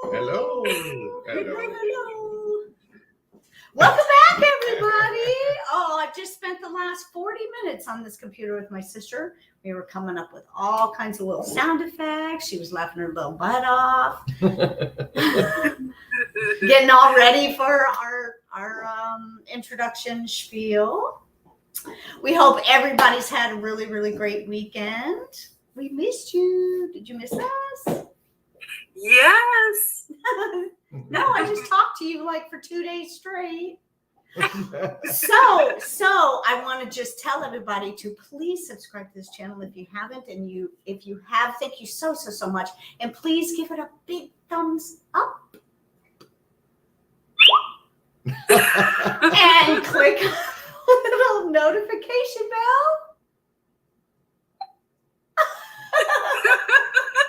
Hello. Hello. Welcome back, everybody. Oh, I just spent the last 40 minutes on this computer with my sister. We were coming up with all kinds of little sound effects. She was laughing her little butt off. Getting all ready for our introduction spiel. We hope everybody's had a really, really great weekend. We missed you. Did you miss us? Yes. No, I just talked to you like for 2 days straight. So I want to just tell everybody to please subscribe to this channel if you haven't, and if you have, thank you so much, and please give it a big thumbs up and click the little notification bell.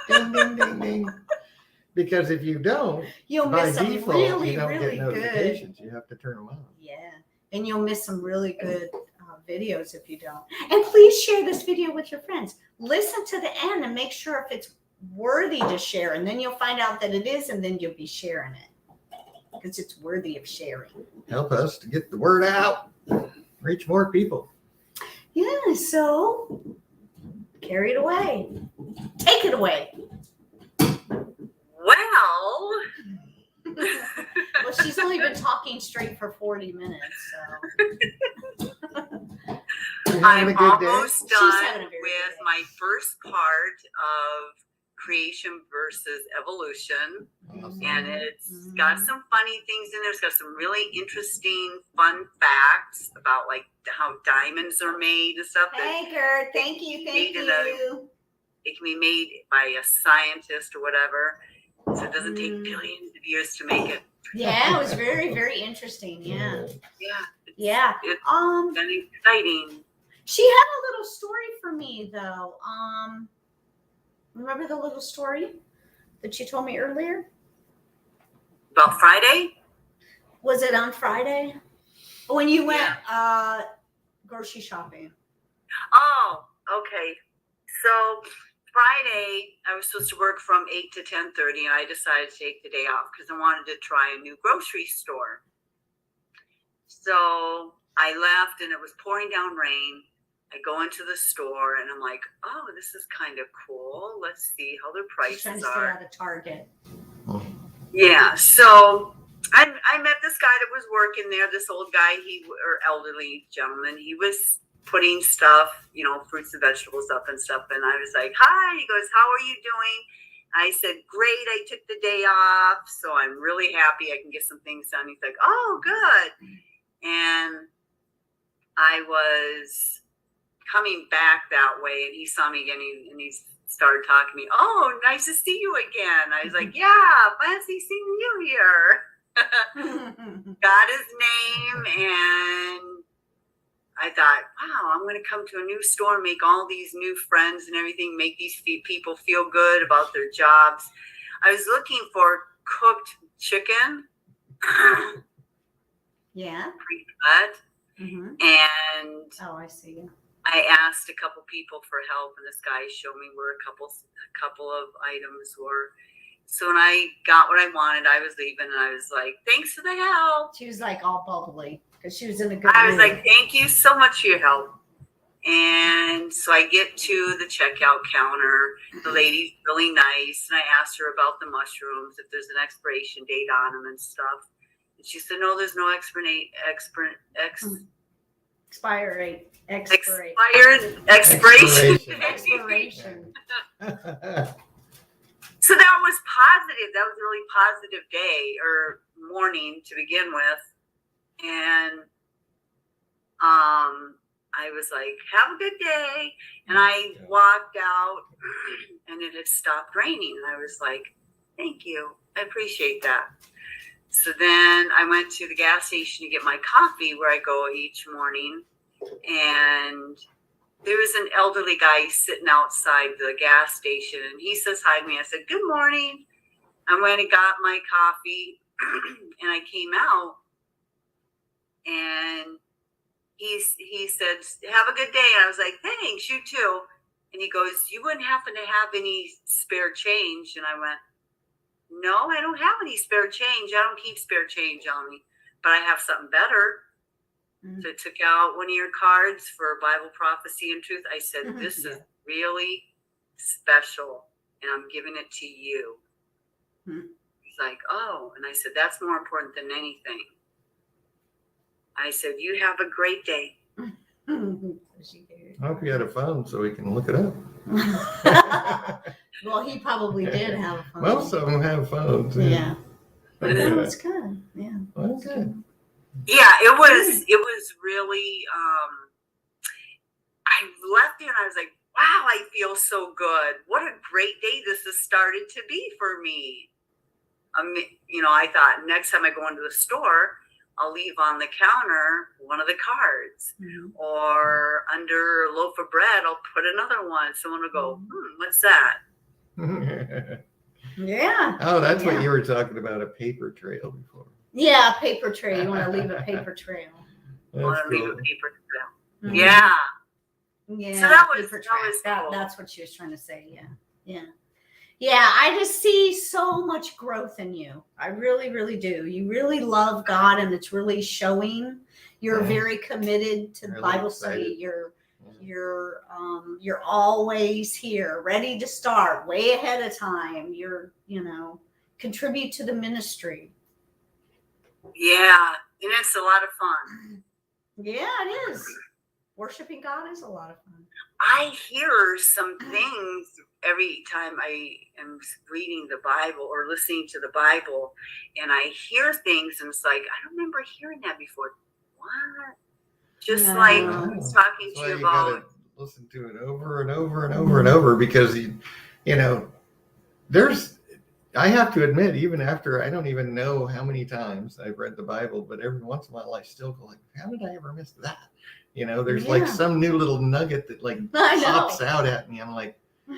Ding, ding, ding, ding. Because if you don't, You'll by miss some default, really, you don't really get notifications. You have to turn them on. Yeah, and you'll miss some really good videos if you don't. And please share this video with your friends. Listen to the end and make sure if it's worthy to share, and then you'll find out that it is, and then you'll be sharing it because it's worthy of sharing. Help us to get the word out, reach more people. Yeah, so carry it away. Take it away. Well, Well, she's only been talking straight for 40 minutes, so. I'm almost She's done having a very with good day. my first part of creation versus evolution. Awesome. And it's got some funny things in there. It's got some really interesting, fun facts about like how diamonds are made and stuff. Hey, Gert, thank you. It can be made by a scientist or whatever. So it doesn't take billions of years to make it. Yeah, it was very, very interesting. Yeah. Yeah. Yeah. It's very exciting. She had a little story for me though. Remember the little story that she told me earlier? About Friday? Was it on Friday? When you went grocery shopping. Oh, okay. So Friday, I was supposed to work from 8 to 10:30, and I decided to take the day off because I wanted to try a new grocery store. So I left, and it was pouring down rain. I go into the store, and I'm like, oh, this is kind of cool. Let's see how their prices Trying to are. stay out of Target. Yeah, so I met this guy that was working there, this old guy, or elderly gentleman. He was putting stuff, fruits and vegetables up and stuff. And I was like, hi. He goes, how are you doing? I said, great. I took the day off, so I'm really happy I can get some things done. He's like, oh, good. And I was coming back that way, and he saw me again, and he started talking to me. Oh, nice to see you again. I was like, yeah, fancy seeing you here. Got his name, and I thought, wow, I'm going to come to a new store, make all these new friends and everything, make these people feel good about their jobs. I was looking for cooked chicken. Yeah. Pre-cut. And oh, I see. I asked a couple people for help, and this guy showed me where a couple of items were. So when I got what I wanted, I was leaving, and I was like, thanks for the help. She was like all bubbly because she was in a good I was mood. like, thank you so much for your help. And so I get to the checkout counter. The lady's really nice, and I asked her about the mushrooms, if there's an expiration date on them and stuff. And she said, no, there's no expiration. So that was positive. That was a really positive day or morning to begin with. And I was like, have a good day. And I walked out, and it had stopped raining. And I was like, thank you. I appreciate that. So then I went to the gas station to get my coffee where I go each morning. And there was an elderly guy sitting outside the gas station, and he says hi to me. I said, good morning. I went and got my coffee, and I came out, and he said, have a good day. And I was like, thanks, you too. And he goes, you wouldn't happen to have any spare change? And I went, no, I don't have any spare change. I don't keep spare change on me, but I have something better. Mm. So I took out one of your cards for Bible prophecy and truth. I said, Mhm. this is really special, and I'm giving it to you. Mm. He's like, oh, and I said, that's more important than anything. I said, you have a great day. I hope you had a phone so we can look it up. Well, he probably did have a phone. Most of them have phones. Yeah. That was good. Yeah. Well, good. Yeah, it was really, I left there and I was like, wow, I feel so good. What a great day this has started to be for me. I thought next time I go into the store, I'll leave on the counter one of the cards, or under a loaf of bread, I'll put another one. Someone will go, what's that? Yeah. Oh, that's what you were talking about, a paper trail before. Yeah, a paper trail. You want to leave a paper trail. I want to leave a Cool. paper trail. Mhm. Yeah. Yeah. So that was paper trail. cool. That's what she was trying to say. Yeah. Yeah. Yeah, I just see so much growth in you. I really, really do. You really love God, and it's really showing. You're very committed to the Really Bible excited. study. You're always here, ready to start, way ahead of time. You're, contribute to the ministry. Yeah, and it's a lot of fun. Yeah, it is. Worshiping God is a lot of fun. I hear some things every time I am reading the Bible or listening to the Bible, and I hear things, and it's like, I don't remember hearing that before. What? Just like I was talking to you you about. gotta listen to it over and over and over and over, because I have to admit, even after, I don't even know how many times I've read the Bible, but every once in a while I still go like, how did I ever miss that? There's like some new little nugget that pops out at me. I'm like, wow,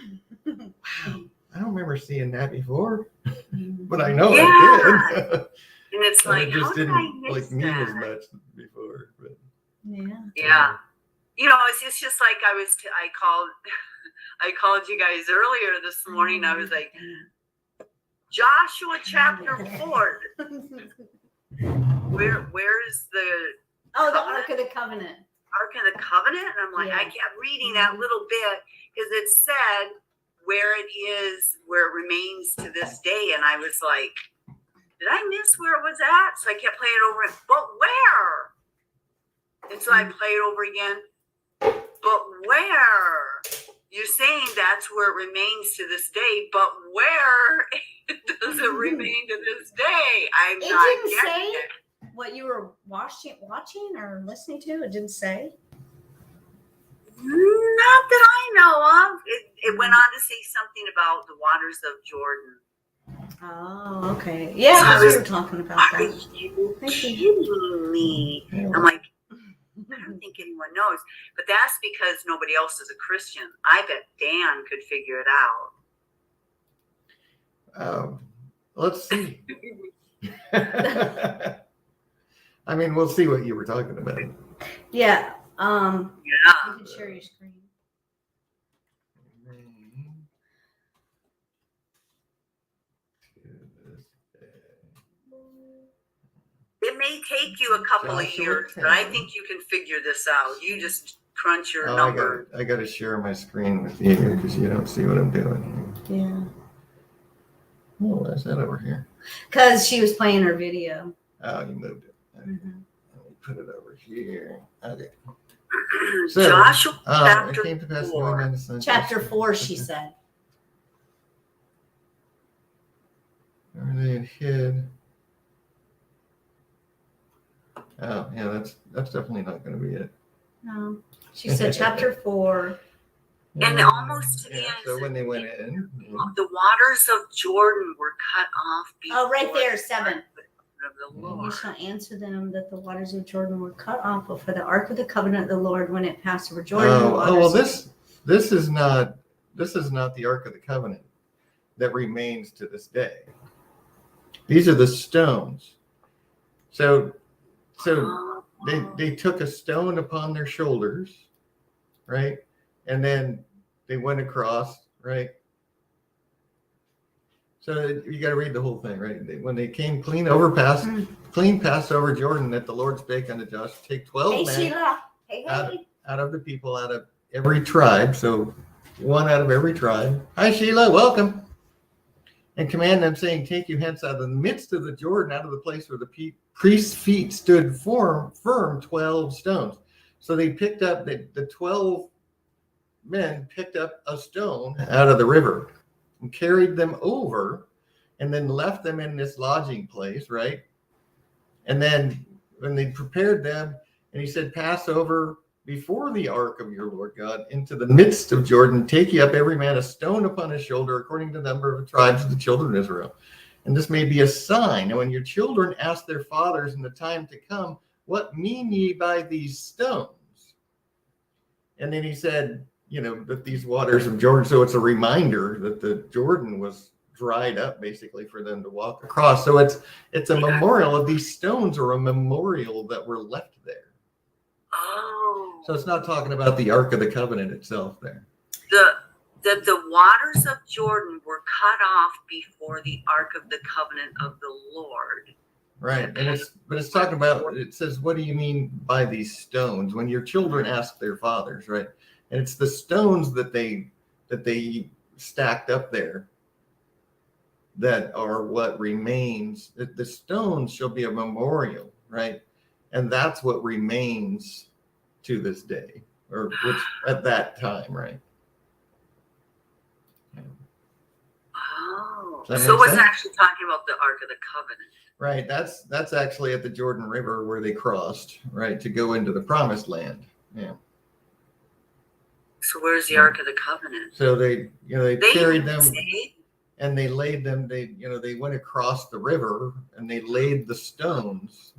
I don't remember seeing that before, but I know I did. And it's like, it just how did didn't I miss mean that? as much before. But Yeah. It's just like I called you guys earlier this morning. I was like, Joshua chapter 4. Where is the the Ark of the Covenant? Ark of the Covenant? And I'm like, I kept reading that little bit because it said where it is, where it remains to this day. And I was like, did I miss where it was at? So I kept playing it over, but where? And so I played over again, but where? You're saying that's where it remains to this day, but where does it remain to this day? I'm It not didn't getting say it. what you were watching or listening to. It didn't say. Not that I know of. It went on to say something about the waters of Jordan. Oh, okay. Yeah, So we were talking about Are that. you kidding me? I'm like, I don't think anyone knows. But that's because nobody else is a Christian. I bet Dan could figure it out. Let's see. I mean, we'll see what you were talking about. Yeah. Yeah. You can share your screen. It may take you a couple of years, but I think you can figure this out. You just crunch your number. I got to share my screen with you because you don't see what I'm doing here. Yeah. Oh, why is that over here? Because she was playing her video. Oh, you moved it. Okay. Mm-hmm. Let me put it over here. Okay. So, Joshua it came to pass knowing my son. Chapter 4, she said. Where they had hid. Oh, yeah, that's definitely not going to be it. No. She said chapter 4. And almost to the end. So when they went in. The waters of Jordan were cut off. Oh, right there, 7. Of the You Lord. shall answer them that the waters of Jordan were cut off before the ark of the covenant of the Lord when it passed over Jordan. This is not the ark of the covenant that remains to this day. These are the stones. So they took a stone upon their shoulders, right? And then they went across, right? So you got to read the whole thing, right? When they came clean passed over Jordan, that the Lord spake unto Joshua, take 12 Hey, men Sheila. Hey, out of the people, out of every tribe. So one out of every tribe. Hi, Sheila. Welcome. And command them, saying, take you hence out of the midst of the Jordan, out of the place where the priest's feet stood firm 12 stones. So they picked up, the 12 men picked up a stone out of the river and carried them over and then left them in this lodging place, right? And then when they prepared them, and he said, pass over before the ark of your Lord God into the midst of Jordan, take ye up every man a stone upon his shoulder, according to the number of the tribes of the children of Israel. And this may be a sign. And when your children ask their fathers in the time to come, what mean ye by these stones? And then he said, that these waters of Jordan, so it's a reminder that the Jordan was dried up basically for them to walk across. So it's a memorial of these stones, or a memorial that were left there. Oh. So it's not talking about the Ark of the Covenant itself there. The waters of Jordan were cut off before the Ark of the Covenant of the Lord. Right. And it's talking about, it says, what do you mean by these stones? When your children ask their fathers, right? And it's the stones that they stacked up there that are what remains. The stones shall be a memorial, right? And that's what remains to this day, or which at that time, right? Oh, so it's actually talking about the Ark of the Covenant. Right. That's actually at the Jordan River where they crossed, right, to go into the Promised Land. Yeah. So where's the Ark of the Covenant? So they carried them, say? and they laid them. They went across the river, and they laid the stones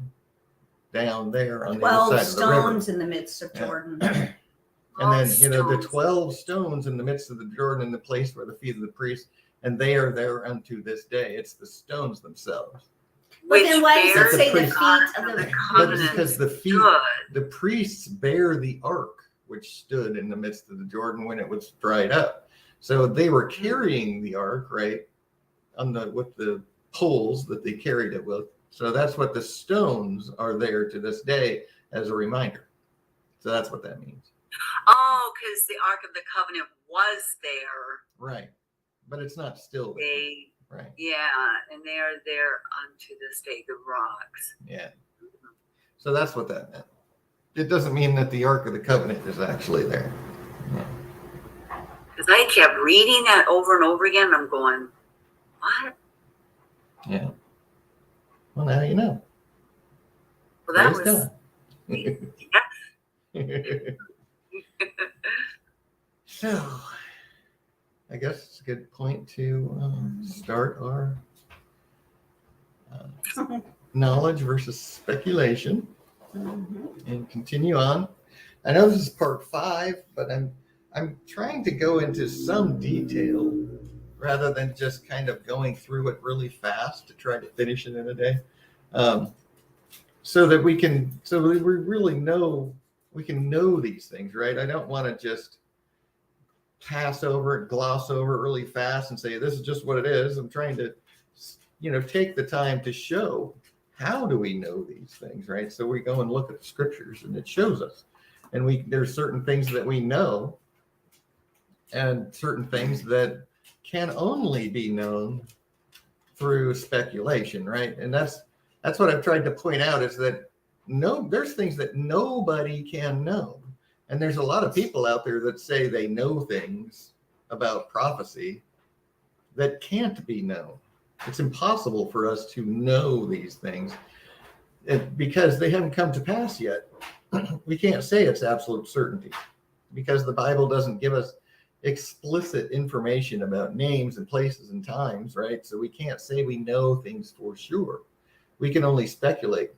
down there on the other side of the river. 12 stones in the midst of Jordan. And then, the 12 stones in the midst of the Jordan, in the place where the feet of the priests, and they are there unto this day. It's the stones themselves. But then why does it say the bears feet of the covenant? Because the priests bear the ark, which stood in the midst of the Jordan when it was dried up. So they were carrying the ark, right, with the poles that they carried it with. So that's what the stones are there to this day as a reminder. So that's what that means. Oh, because the Ark of the Covenant was there. Right. But it's not still there. Right. Yeah, and they are there unto this day, the rocks. Yeah. So that's what that meant. It doesn't mean that the Ark of the Covenant is actually there. Because I kept reading that over and over again. And I'm going, what? Yeah. Well, now you know. Well, that Praise was. God. So, I guess it's a good point to start our knowledge versus speculation, and continue on. I know this is part 5, but I'm trying to go into some detail rather than just kind of going through it really fast to try to finish it in a day, so that we really know, we can know these things, right? I don't want to just pass over it, gloss over it really fast and say, this is just what it is. I'm trying to, take the time to show, how do we know these things, right? So we go and look at the scriptures and it shows us. And there's certain things that we know and certain things that can only be known through speculation, right? And that's what I've tried to point out, is that there's things that nobody can know. And there's a lot of people out there that say they know things about prophecy that can't be known. It's impossible for us to know these things because they haven't come to pass yet. We can't say it's absolute certainty because the Bible doesn't give us explicit information about names and places and times, right? So we can't say we know things for sure. We can only speculate.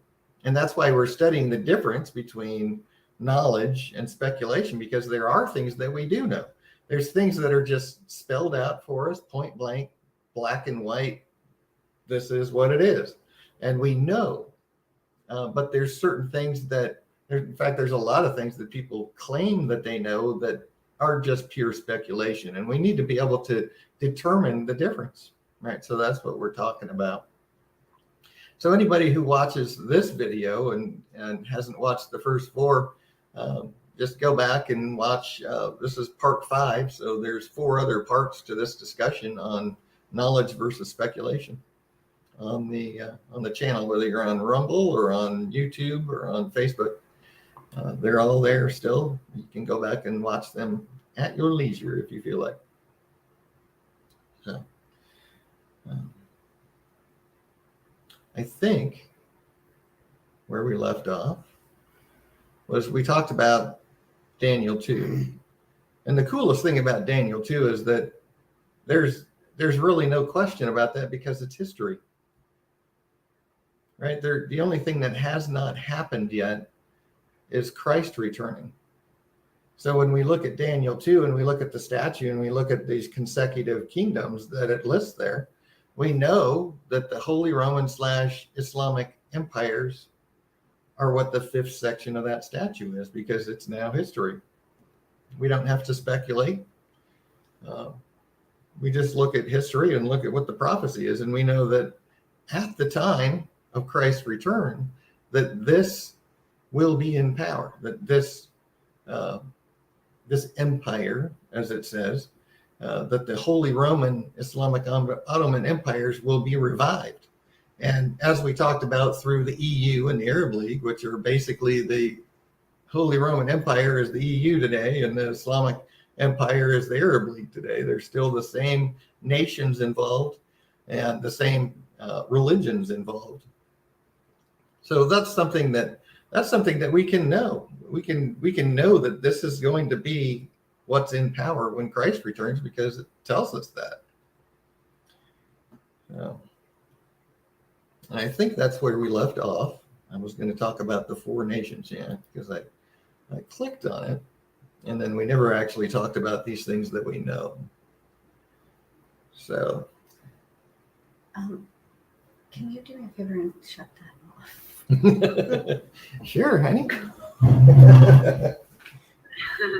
And that's why we're studying the difference between knowledge and speculation, because there are things that we do know. There's things that are just spelled out for us, point blank, black and white. This is what it is. And we know. But there's certain things in fact, there's a lot of things that people claim that they know that are just pure speculation. And we need to be able to determine the difference, Right. So that's what we're talking about. So anybody who watches this video and hasn't watched the first 4, just go back and watch. This is part 5. So there's 4 other parts to this discussion on knowledge versus speculation on the channel, whether you're on Rumble or on YouTube or on Facebook. They're all there still. You can go back and watch them at your leisure if you feel like. So I think where we left off was we talked about Daniel 2. And the coolest thing about Daniel 2 is that there's really no question about that because it's history. Right? The only thing that has not happened yet is Christ returning. So when we look at Daniel 2 and we look at the statue and we look at these consecutive kingdoms that it lists there, we know that the Holy Roman / Islamic empires are what the 5th section of that statue is, because it's now history. We don't have to speculate. We just look at history and look at what the prophecy is, and we know that at the time of Christ's return, that this will be in power, that this empire, as it says, that the Holy Roman, Islamic, Ottoman empires will be revived. And as we talked about through the EU and the Arab League, which are basically the Holy Roman Empire is the EU today, and the Islamic Empire is the Arab League today. They're still the same nations involved and the same religions involved. So that's something that we can know. We can know that this is going to be what's in power when Christ returns, because it tells us that. So, I think that's where we left off. I was going to talk about the 4 nations, because I clicked on it, and then we never actually talked about these things that we know. So, can you do me a favor and shut that off? Sure, honey.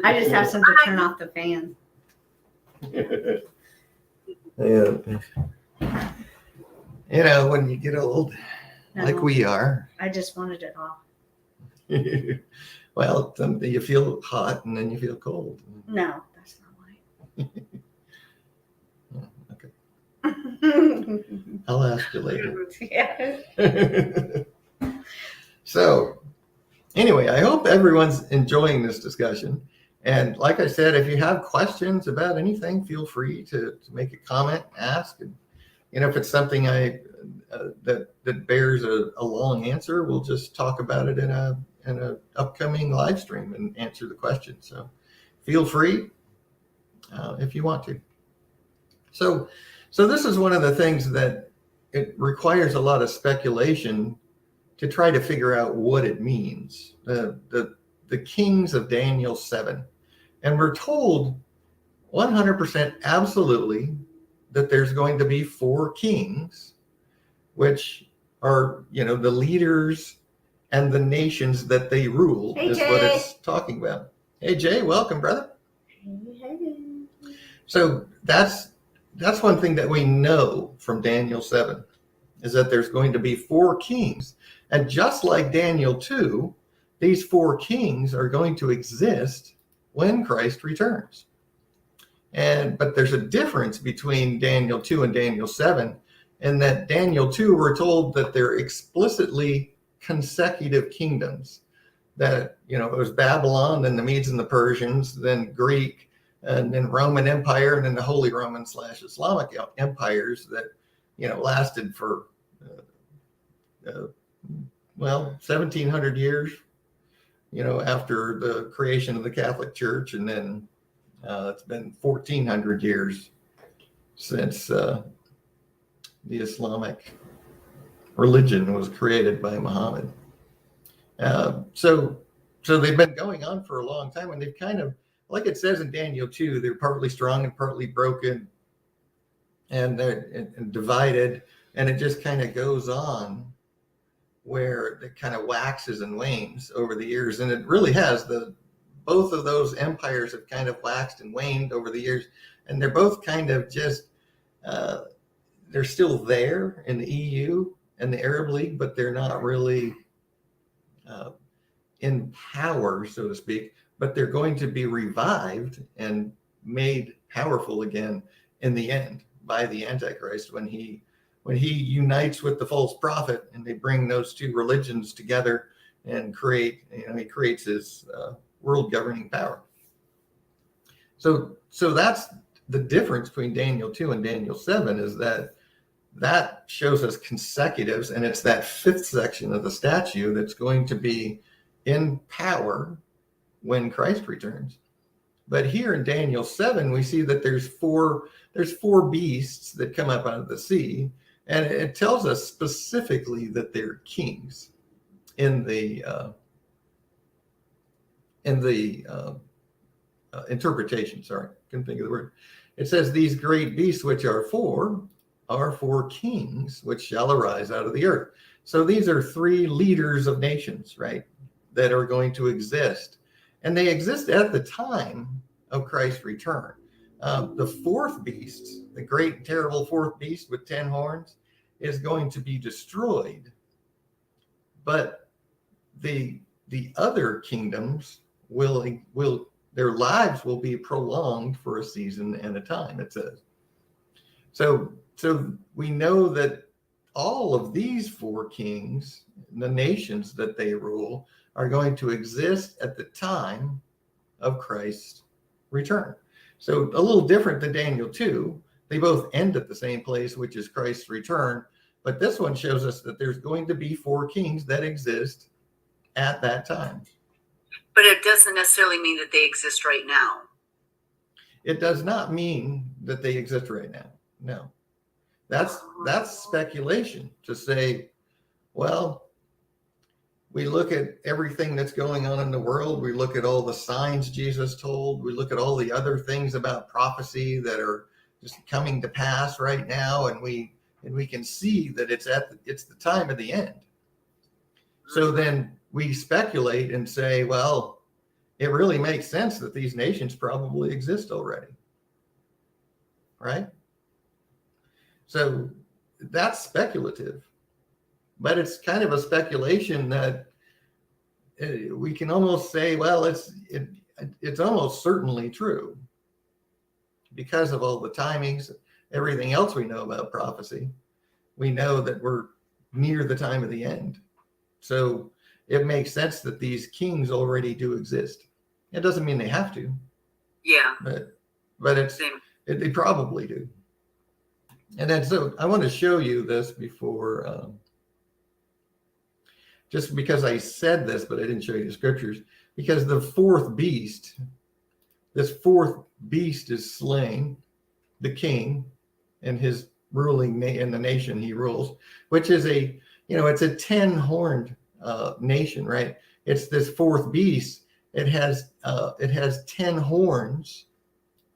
I just have some to turn off the fan. Yeah. You know, when you get old, like we are. I just wanted it off. Well, you feel hot and then you feel cold. No, that's not why. Okay. I'll ask you later. Yeah. So, anyway, I hope everyone's enjoying this discussion. And like I said, if you have questions about anything, feel free to make a comment, ask. And, if it's something that bears a long answer, we'll just talk about it in a upcoming live stream and answer the question. So feel free if you want to. So this is one of the things that it requires a lot of speculation to try to figure out what it means. The kings of Daniel 7. And we're told 100% absolutely that there's going to be 4 kings, which are, the leaders and the nations that they rule, hey, is Jay. what it's talking about. Hey, Jay, welcome, brother. Hey. So that's one thing that we know from Daniel 7, is that there's going to be 4 kings. And just like Daniel 2, these 4 kings are going to exist when Christ returns. But there's a difference between Daniel 2 and Daniel 7, in that Daniel 2, we're told that they're explicitly consecutive kingdoms. That, it was Babylon, then the Medes and the Persians, then Greek, and then Roman Empire, and then the Holy Roman / Islamic empires that, lasted for, 1,700 years, after the creation of the Catholic Church, and then it's been 1,400 years since the Islamic religion was created by Muhammad. So they've been going on for a long time, and they've kind of, like it says in Daniel 2, they're partly strong and partly broken, and they're divided, and it just kind of goes on where it kind of waxes and wanes over the years. And it really has. Both of those empires have kind of waxed and waned over the years, and they're both kind of just they're still there in the EU and the Arab League, but they're not really in power, so to speak. But they're going to be revived and made powerful again in the end by the Antichrist when he unites with the false prophet, and they bring those two religions together and he creates his world governing power. So that's the difference between Daniel 2 and Daniel 7, is that shows us consecutives, and it's that fifth section of the statue that's going to be in power when Christ returns. But here in Daniel 7, we see that there's four beasts that come up out of the sea, and it tells us specifically that they're kings in the interpretation. Sorry, couldn't think of the word. It says these great beasts, which are four kings, which shall arise out of the earth. So these are three leaders of nations, right, that are going to exist. And they exist at the time of Christ's return. The fourth beast, the great and terrible fourth beast with 10 horns, is going to be destroyed. But the other kingdoms will their lives will be prolonged for a season and a time, it says. So we know that all of these four kings, the nations that they rule, are going to exist at the time of Christ's return. So a little different than Daniel 2. They both end at the same place, which is Christ's return. But this one shows us that there's going to be four kings that exist at that time. But it doesn't necessarily mean that they exist right now. It does not mean that they exist right now. No. That's speculation to say, well, we look at everything that's going on in the world. We look at all the signs Jesus told. We look at all the other things about prophecy that are just coming to pass right now, and we can see that it's the time of the end. So then we speculate and say, well, it really makes sense that these nations probably exist already, right? So that's speculative, but it's kind of a speculation that we can almost say, well, it's almost certainly true because of all the timings, everything else we know about prophecy. We know that we're near the time of the end. So it makes sense that these kings already do exist. It doesn't mean they have to. Yeah. But they probably do. And then, so I want to show you this before, just because I said this, but I didn't show you the scriptures, because the fourth beast, this fourth beast is slain, the king and his ruling in the nation he rules, which is it's a 10-horned nation, right? It's this fourth beast. It has 10 horns,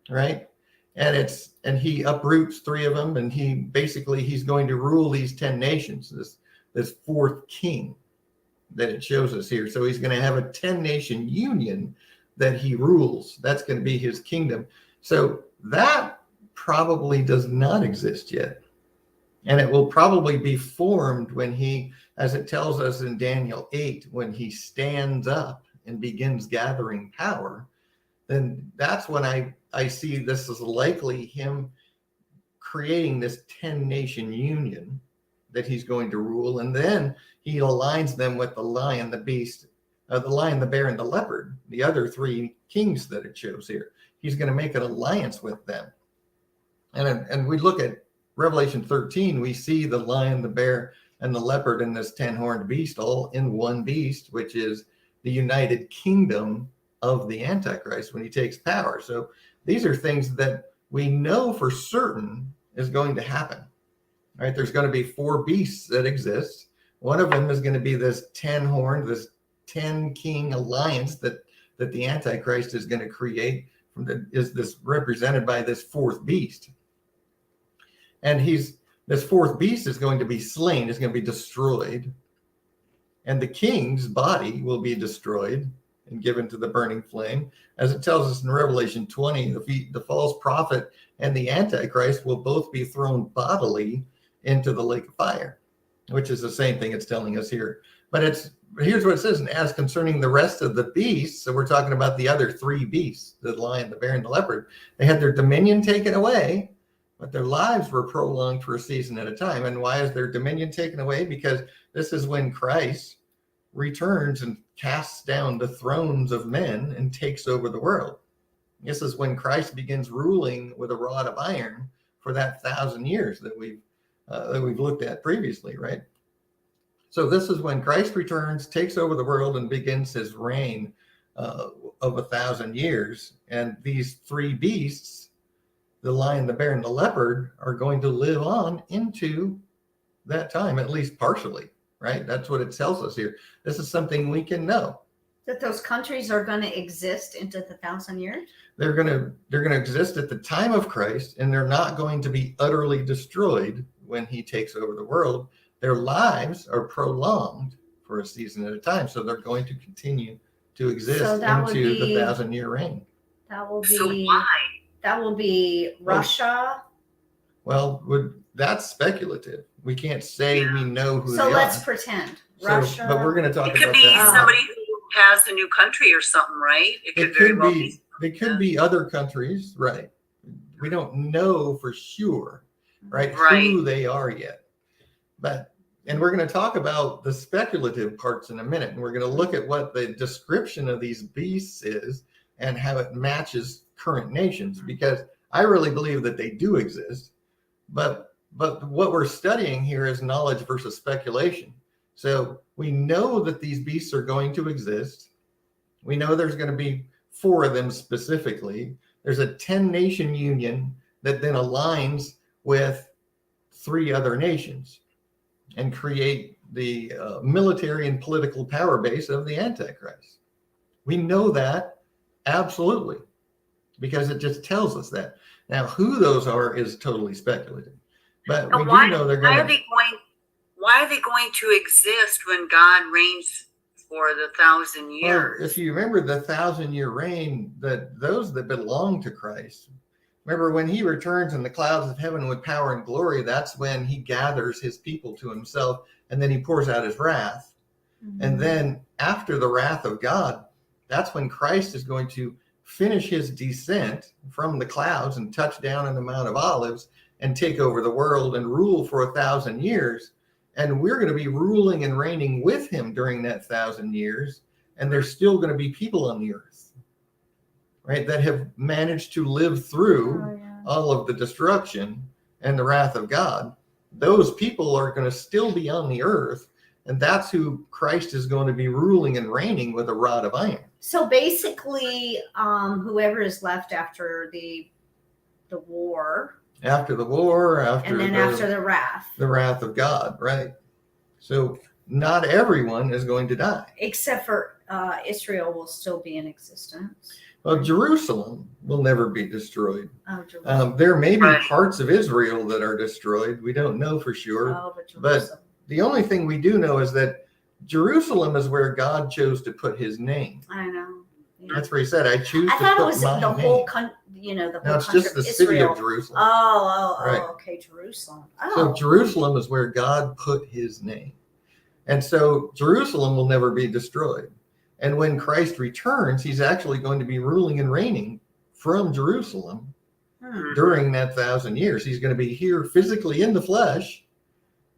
right? And he uproots 3 of them, and he's going to rule these 10 nations, this fourth king that it shows us here. So he's going to have a 10-nation union that he rules. That's going to be his kingdom. So that probably does not exist yet. And it will probably be formed when he, as it tells us in Daniel 8, when he stands up and begins gathering power. Then that's when I see this as likely him creating this 10-nation union that he's going to rule. And then he aligns them with the lion, the beast, the lion, the bear, and the leopard, the other 3 kings that it shows here. He's going to make an alliance with them. And we look at Revelation 13, we see the lion, the bear, and the leopard and this 10-horned beast all in one beast, which is the United Kingdom of the Antichrist when he takes power. So these are things that we know for certain is going to happen, right? There's going to be 4 beasts that exist. One of them is going to be this 10-horned, this 10-king alliance that the Antichrist is going to create. Is this represented by this 4th beast? And this 4th beast is going to be slain, is going to be destroyed. And the king's body will be destroyed and given to the burning flame. As it tells us in Revelation 20, the false prophet and the Antichrist will both be thrown bodily into the lake of fire, which is the same thing it's telling us here. But here's what it says: and as concerning the rest of the beasts, so we're talking about the other three beasts, the lion, the bear, and the leopard, they had their dominion taken away, but their lives were prolonged for a season at a time. And why is their dominion taken away? Because this is when Christ returns and casts down the thrones of men and takes over the world. This is when Christ begins ruling with a rod of iron for that 1,000 years that we've looked at previously, right? So this is when Christ returns, takes over the world, and begins his reign of 1,000 years. And these three beasts, the lion, the bear, and the leopard, are going to live on into that time, at least partially, right? That's what it tells us here. This is something we can know. That those countries are going to exist into the 1,000 years? They're going to exist at the time of Christ, and they're not going to be utterly destroyed when he takes over the world. Their lives are prolonged for a season at a time, so they're going to continue to exist into the 1,000-year reign. That will be. So why? That will be Russia. Well, that's speculative. We can't say we know who they are. So let's pretend Russia. But we're going to talk about that. It could be somebody who has a new country or something, right? It could very well be. They could be other countries, right? We don't know for sure, right, who they are yet. And we're going to talk about the speculative parts in a minute, and we're going to look at what the description of these beasts is and how it matches current nations, because I really believe that they do exist. But what we're studying here is knowledge versus speculation. So we know that these beasts are going to exist. We know there's going to be 4 of them specifically. There's a 10-nation union that then aligns with 3 other nations and create the military and political power base of the Antichrist. We know that absolutely, because it just tells us that. Now, who those are is totally speculative, but we do know they're going to. Why are they going to exist when God reigns for the 1,000 years? Well, if you remember the 1,000-year reign, that those that belong to Christ, remember when he returns in the clouds of heaven with power and glory, that's when he gathers his people to himself, and then he pours out his wrath. Mm-hmm. And then after the wrath of God, that's when Christ is going to finish his descent from the clouds and touch down on the Mount of Olives and take over the world and rule for 1,000 years. And we're going to be ruling and reigning with him during that 1,000 years. And there's still going to be people on the earth, right, that have managed to live through all of the destruction and the wrath of God. Those people are going to still be on the earth. And that's who Christ is going to be ruling and reigning with a rod of iron. So basically, whoever is left after the war. After the war, after the wrath. The wrath of God, right? So not everyone is going to die. Except for Israel will still be in existence. Well, Jerusalem will never be destroyed. Oh, Jerusalem. There may be parts of Israel that are destroyed. We don't know for sure. Oh, but the only thing we do know is that Jerusalem is where God chose to put his name. I know. Yeah. That's where he said, I choose to put my name. I thought it was the whole country, the whole country. No, it's just the city of Jerusalem. Right. Okay, Jerusalem. Oh. So Jerusalem is where God put his name. And so Jerusalem will never be destroyed. And when Christ returns, he's actually going to be ruling and reigning from Jerusalem during that 1,000 years. He's going to be here physically in the flesh.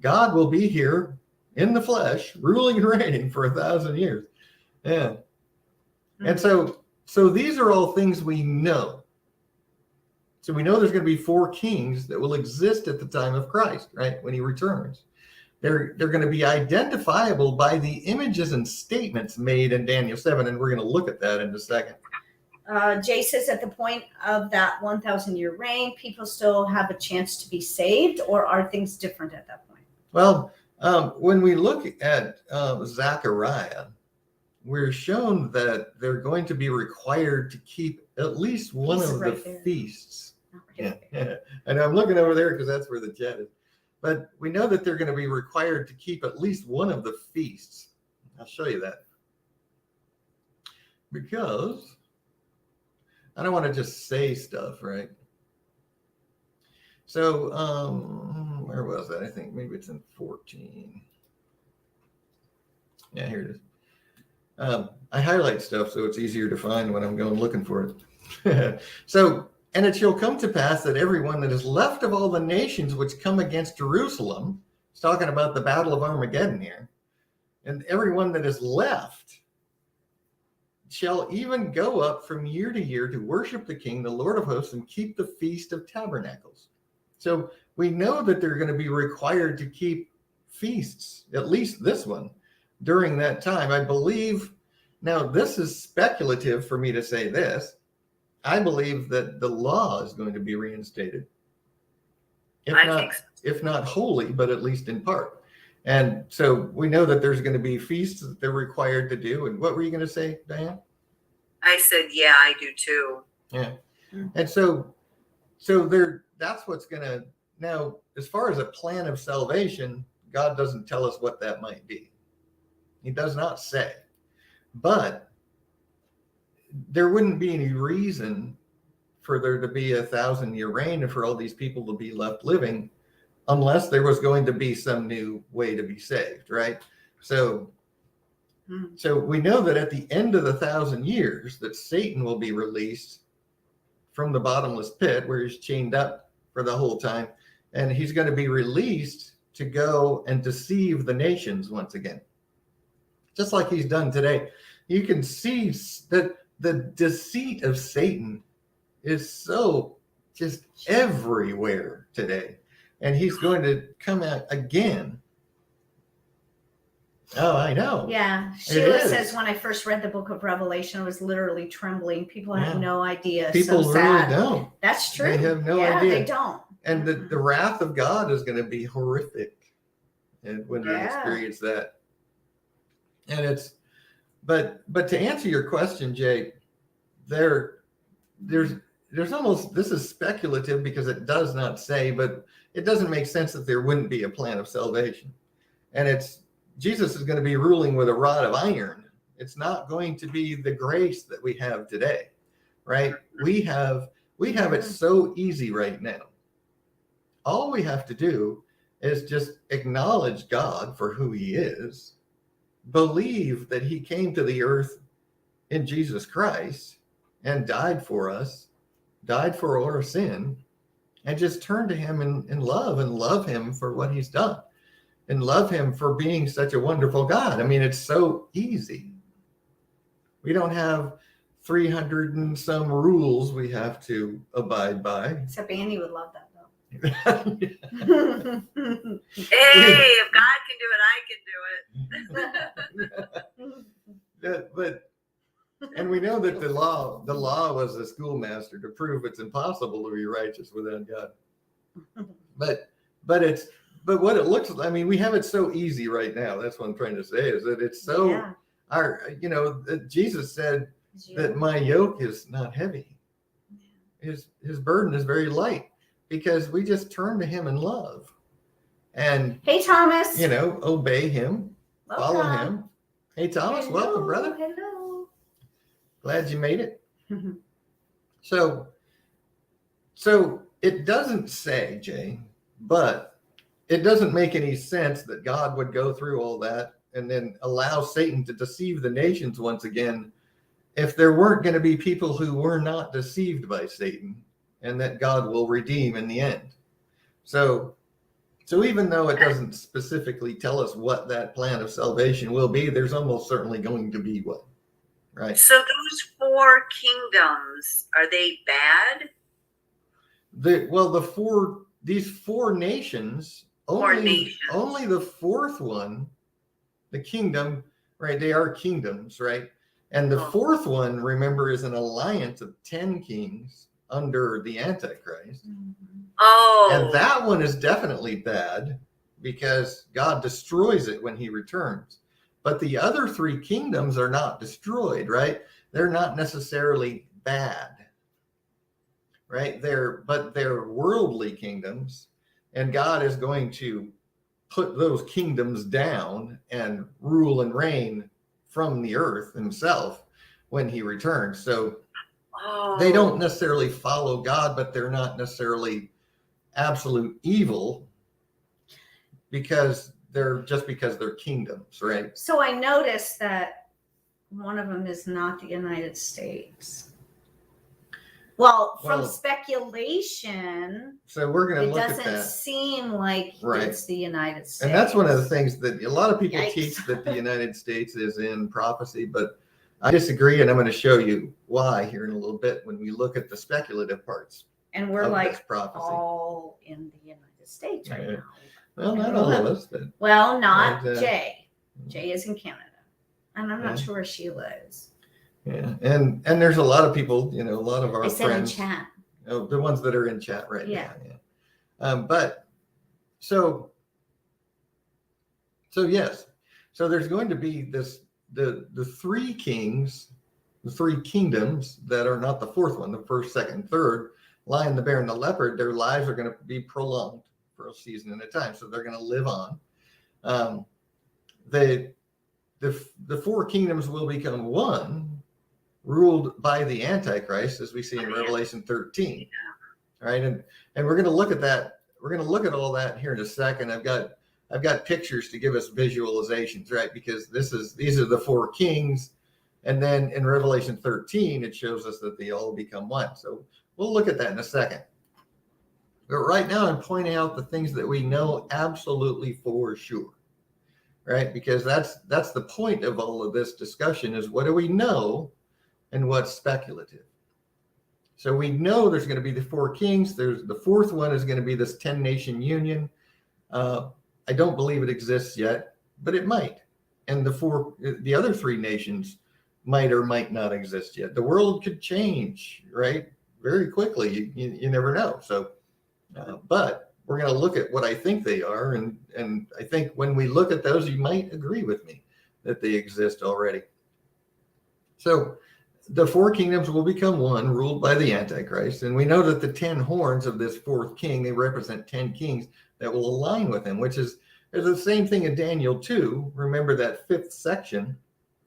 God will be here in the flesh, ruling and reigning for 1,000 years. Yeah. And so these are all things we know. So we know there's going to be 4 kings that will exist at the time of Christ, right? When he returns. They're going to be identifiable by the images and statements made in Daniel 7, and we're going to look at that in a second. Jay says at the point of that 1,000-year reign, people still have a chance to be saved, or are things different at that point? Well, when we look at Zechariah, we're shown that they're going to be required to keep at least one of the feasts. Yeah. And I'm looking over there because that's where the jet is. But we know that they're going to be required to keep at least one of the feasts. I'll show you that. Because I don't want to just say stuff, right? So, where was that? I think maybe it's in 14. Yeah, here it is. I highlight stuff so it's easier to find when I'm going looking for it. So, and it shall come to pass that everyone that is left of all the nations which come against Jerusalem, it's talking about the battle of Armageddon here, and everyone that is left shall even go up from year to year to worship the King, the Lord of hosts, and keep the Feast of Tabernacles. So we know that they're going to be required to keep feasts, at least this one, during that time. I believe, now this is speculative for me to say this, I believe that the law is going to be reinstated. If not wholly, but at least in part. And so we know that there's going to be feasts that they're required to do. And what were you going to say, Diane? I said, yeah, I do too. Yeah. And so that's what's going to, now, as far as a plan of salvation, God doesn't tell us what that might be. He does not say. But there wouldn't be any reason for there to be 1,000-year reign and for all these people to be left living unless there was going to be some new way to be saved, right? So we know that at the end of the 1,000 years that Satan will be released from the bottomless pit where he's chained up for the whole time, and he's going to be released to go and deceive the nations once again, just like he's done today. You can see that the deceit of Satan is so just everywhere today, and he's going to come out again. Oh, I know. Yeah. Sheila says, when I first read the book of Revelation, I was literally trembling. People have no idea. People so really sad. Don't. That's true. They have no idea. They don't. And the wrath of God is going to be horrific, and when you experience that. And it's, but to answer your question, Jay, there's almost, this is speculative because it does not say, but it doesn't make sense that there wouldn't be a plan of salvation. And it's, Jesus is going to be ruling with a rod of iron. It's not going to be the grace that we have today, right? We have it so easy right now. All we have to do is just acknowledge God for who he is, believe that he came to the earth in Jesus Christ and died for us, died for our sin, and just turn to him in love and love him for what he's done and love him for being such a wonderful God. I mean, it's so easy. We don't have 300 and some rules we have to abide by. Except Andy would love that. Hey, if God can do it, I can do it. And we know that the law was a schoolmaster to prove it's impossible to be righteous without God. But what it looks like, I mean, we have it so easy right now. That's what I'm trying to say, is that it's so Jesus said that my yoke is not heavy. His burden is very light. Because we just turn to him in love. And hey, Thomas. Obey him, follow him. Hey, Thomas, welcome, brother. Hello. Glad you made it. So it doesn't say, Jay, but it doesn't make any sense that God would go through all that and then allow Satan to deceive the nations once again if there weren't going to be people who were not deceived by Satan, and that God will redeem in the end. So even though it doesn't specifically tell us what that plan of salvation will be, there's almost certainly going to be one, right? So those 4 kingdoms, are they bad? These 4 nations, only the 4th one, the kingdom, right? They are kingdoms, right? And the 4th one, remember, is an alliance of 10 kings under the Antichrist. And that one is definitely bad because God destroys it when he returns. But the other 3 kingdoms are not destroyed, right? They're not necessarily bad, right? They're worldly kingdoms, and God is going to put those kingdoms down and rule and reign from the earth himself when he returns. So they don't necessarily follow God, but they're not necessarily absolute evil because they're kingdoms, right? So I noticed that one of them is not the United States. Well, from speculation, so we're going to it look at doesn't that. seem like Right. it's the United States. And that's one of the things that a lot of people Yikes. teach, that the United States is in prophecy, but I disagree, and I'm going to show you why here in a little bit when we look at the speculative parts. And we're of like this prophecy. all in the United States right now. Well, not all of us, but Well, not But, Jay. Jay is in Canada, and I'm not Yeah. sure where Sheila is. yeah, and there's a lot of people, a lot of our I said in friends, chat. the ones that are in chat right Yeah. now. Yeah. But so yes, so there's going to be the three kings, the three kingdoms that are not the fourth one, the first, second, third, lion, the bear, and the leopard. Their lives are going to be prolonged for a season at a time, so they're going to live on. The four kingdoms will become one, ruled by the Antichrist, as we see in Revelation 13. Right, and we're going to look at that. We're going to look at all that here in a second. I've got pictures to give us visualizations, right? Because these are the four kings, and then in Revelation 13 it shows us that they all become one. So we'll look at that in a second. But right now I'm pointing out the things that we know absolutely for sure. Right? Because that's the point of all of this discussion, is what do we know and what's speculative. So we know there's going to be the four kings. There's the fourth one is going to be this 10-nation union. I don't believe it exists yet, but it might. And the other three nations might or might not exist yet. The world could change, right? Very quickly. You never know. So, but we're going to look at what I think they are. And I think when we look at those, you might agree with me that they exist already. So the four kingdoms will become one, ruled by the Antichrist. And we know that the 10 horns of this fourth king, they represent 10 kings that will align with him, which is the same thing in Daniel 2. Remember that fifth section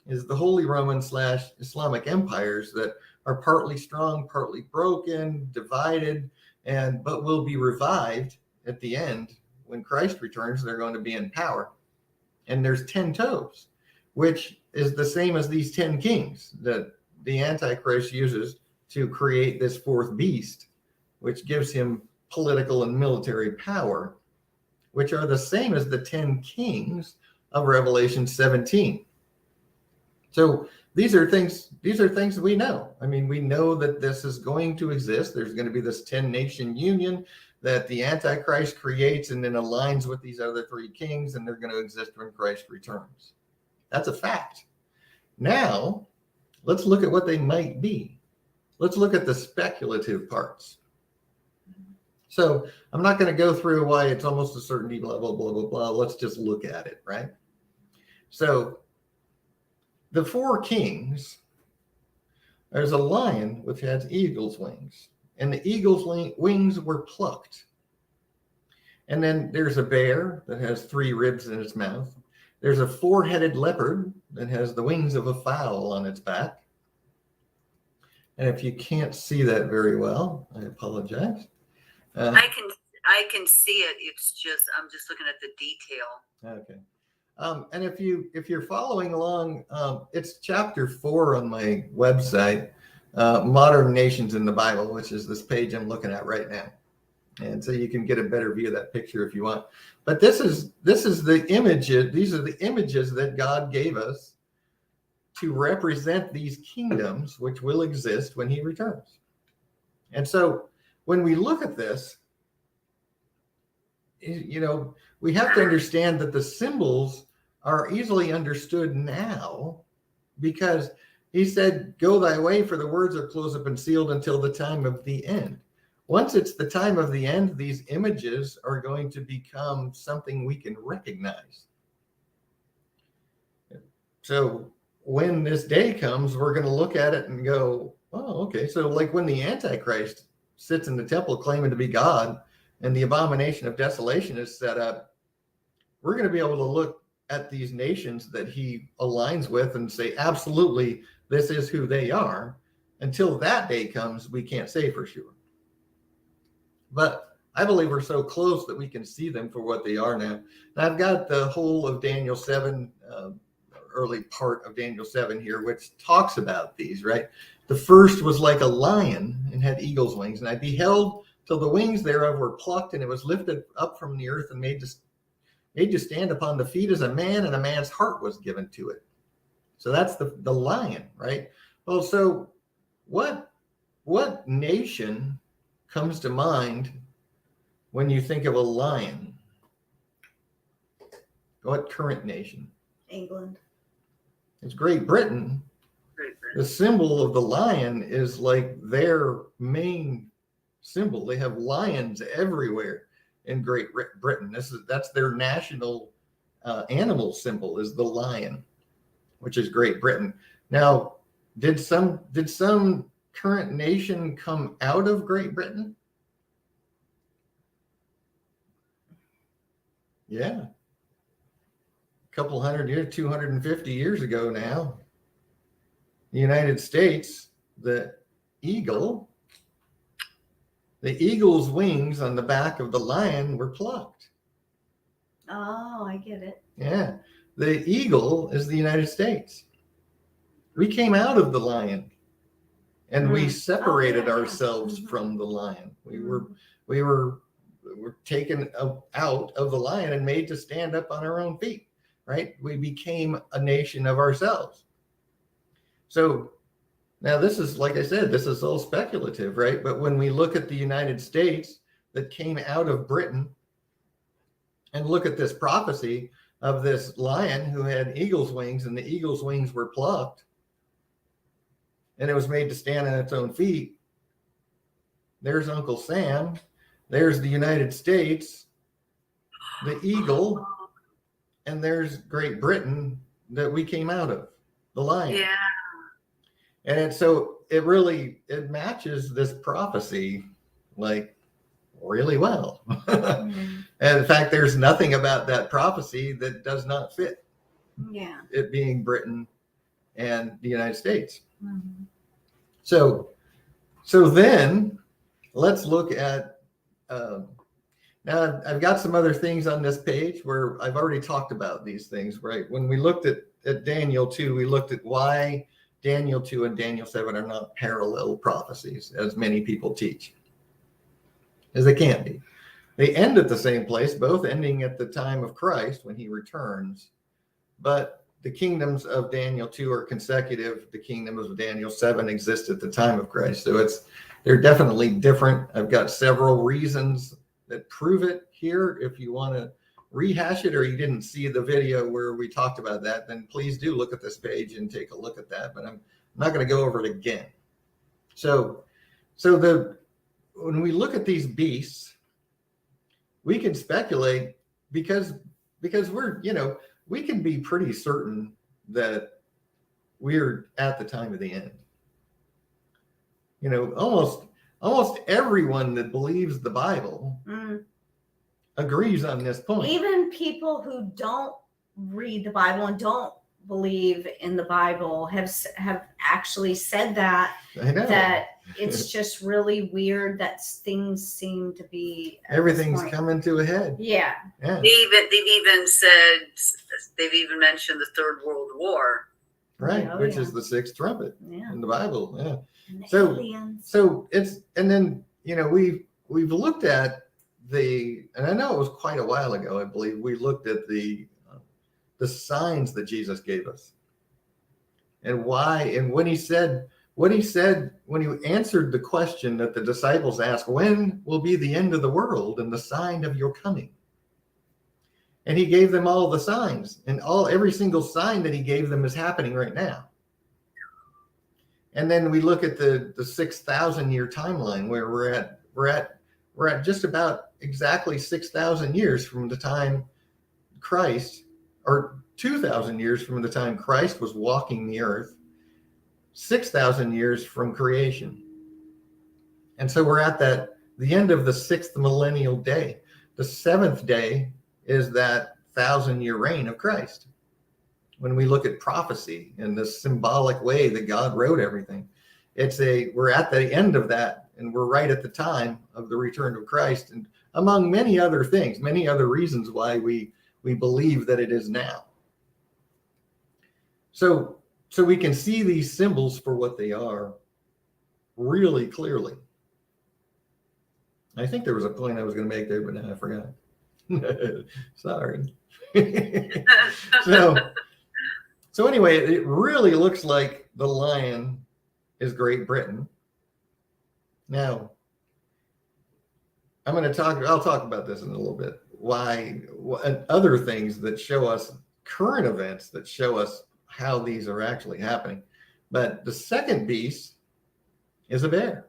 is the Holy Roman / Islamic empires that are partly strong, partly broken, divided, but will be revived at the end. When Christ returns, they're going to be in power. And there's 10 toes, which is the same as these 10 kings that the Antichrist uses to create this fourth beast, which gives him political and military power, which are the same as the 10 kings of Revelation 17. So these are things we know. I mean, we know that this is going to exist. There's going to be this 10-nation union that the Antichrist creates and then aligns with these other three kings, and they're going to exist when Christ returns. That's a fact. Now, let's look at what they might be. Let's look at the speculative parts. So I'm not going to go through why it's almost a certainty, blah, blah, blah, blah, blah. Let's just look at it, right? So the four kings, there's a lion which has eagle's wings, and the eagle's wings were plucked. And then there's a bear that has 3 ribs in its mouth. There's a 4-headed leopard that has the wings of a fowl on its back. And if you can't see that very well, I apologize. I can see it. It's just I'm just looking at the detail. Okay. And if you're following along, it's chapter 4 on my website, Modern Nations in the Bible, which is this page I'm looking at right now. And so you can get a better view of that picture if you want. But this is the image. These are the images that God gave us to represent these kingdoms, which will exist when he returns. And so when we look at this, we have to understand that the symbols are easily understood now, because he said, go thy way, for the words are closed up and sealed until the time of the end. Once it's the time of the end, these images are going to become something we can recognize. So when this day comes, we're going to look at it and go, oh, okay. So like when the Antichrist sits in the temple claiming to be God and the abomination of desolation is set up, we're going to be able to look at these nations that he aligns with and say, absolutely, this is who they are. Until that day comes, we can't say for sure. But I believe we're so close that we can see them for what they are now. And I've got the whole of Daniel 7, early part of Daniel 7 here, which talks about these, right? The first was like a lion and had eagle's wings. And I beheld till the wings thereof were plucked, and it was lifted up from the earth and made to stand upon the feet as a man, and a man's heart was given to it. So that's the lion, right? Well, so what nation comes to mind when you think of a lion? What current nation? England. It's Great Britain. The symbol of the lion is like their main symbol. They have lions everywhere in Great Britain. That's their national animal symbol, is the lion, which is Great Britain. Now, did some current nation come out of Great Britain? Yeah. A couple hundred years, 250 years ago now, the United States, the eagle's wings on the back of the lion were plucked. Oh, I get it. Yeah. The eagle is the United States. We came out of the lion, and we separated ourselves from the lion. We were taken out of the lion and made to stand up on our own feet, right? We became a nation of ourselves. So now this is, like I said, this is all speculative, right? But when we look at the United States that came out of Britain and look at this prophecy of this lion who had eagle's wings, and the eagle's wings were plucked, and it was made to stand on its own feet. There's Uncle Sam. There's the United States, the eagle, and there's Great Britain that we came out of, the lion. Yeah. And it matches this prophecy like really well. And in fact, there's nothing about that prophecy that does not fit. Yeah. It being Britain and the United States. Mm-hmm. So then let's look at, now I've got some other things on this page where I've already talked about these things, right? When we looked at Daniel 2, we looked at why Daniel 2 and Daniel 7 are not parallel prophecies, as many people teach, as they can't be. They end at the same place, both ending at the time of Christ when he returns, but the kingdoms of Daniel 2 are consecutive. The kingdoms of Daniel 7 exist at the time of Christ. So they're definitely different. I've got several reasons that prove it here. If you want to rehash it, or you didn't see the video where we talked about that, then please do look at this page and take a look at that. But I'm not going to go over it again. So when we look at these beasts, we can speculate because we're, we can be pretty certain that we're at the time of the end. Almost everyone that believes the Bible agrees on this point. Even people who don't read the Bible and don't believe in the Bible have actually said that. I know. That it's just really weird that things seem to be everything's coming to a head. Yeah. They've even mentioned the Third World War. Right, which is the sixth trumpet in the Bible. Yeah. And aliens. So it's, and then we've looked at and I know it was quite a while ago, I believe we looked at the signs that Jesus gave us, and why, and what he said when he answered the question that the disciples asked, when will be the end of the world and the sign of your coming? And he gave them all the signs, and every single sign that he gave them is happening right now. And then we look at the 6,000 year timeline where we're at just about exactly 6,000 years from the time Christ, or 2,000 years from the time Christ was walking the earth, 6,000 years from creation. And so we're at the end of the sixth millennial day. The seventh day is that 1,000-year reign of Christ. When we look at prophecy in the symbolic way that God wrote everything, we're at the end of that, and we're right at the time of the return of Christ. And among many other things, many other reasons why we believe that it is now. So we can see these symbols for what they are really clearly. I think there was a point I was going to make there, but now I forgot. Sorry. So anyway, it really looks like the lion is Great Britain. Now, I'll talk about this in a little bit. Why, and other things that show us, current events that show us how these are actually happening. But the second beast is a bear.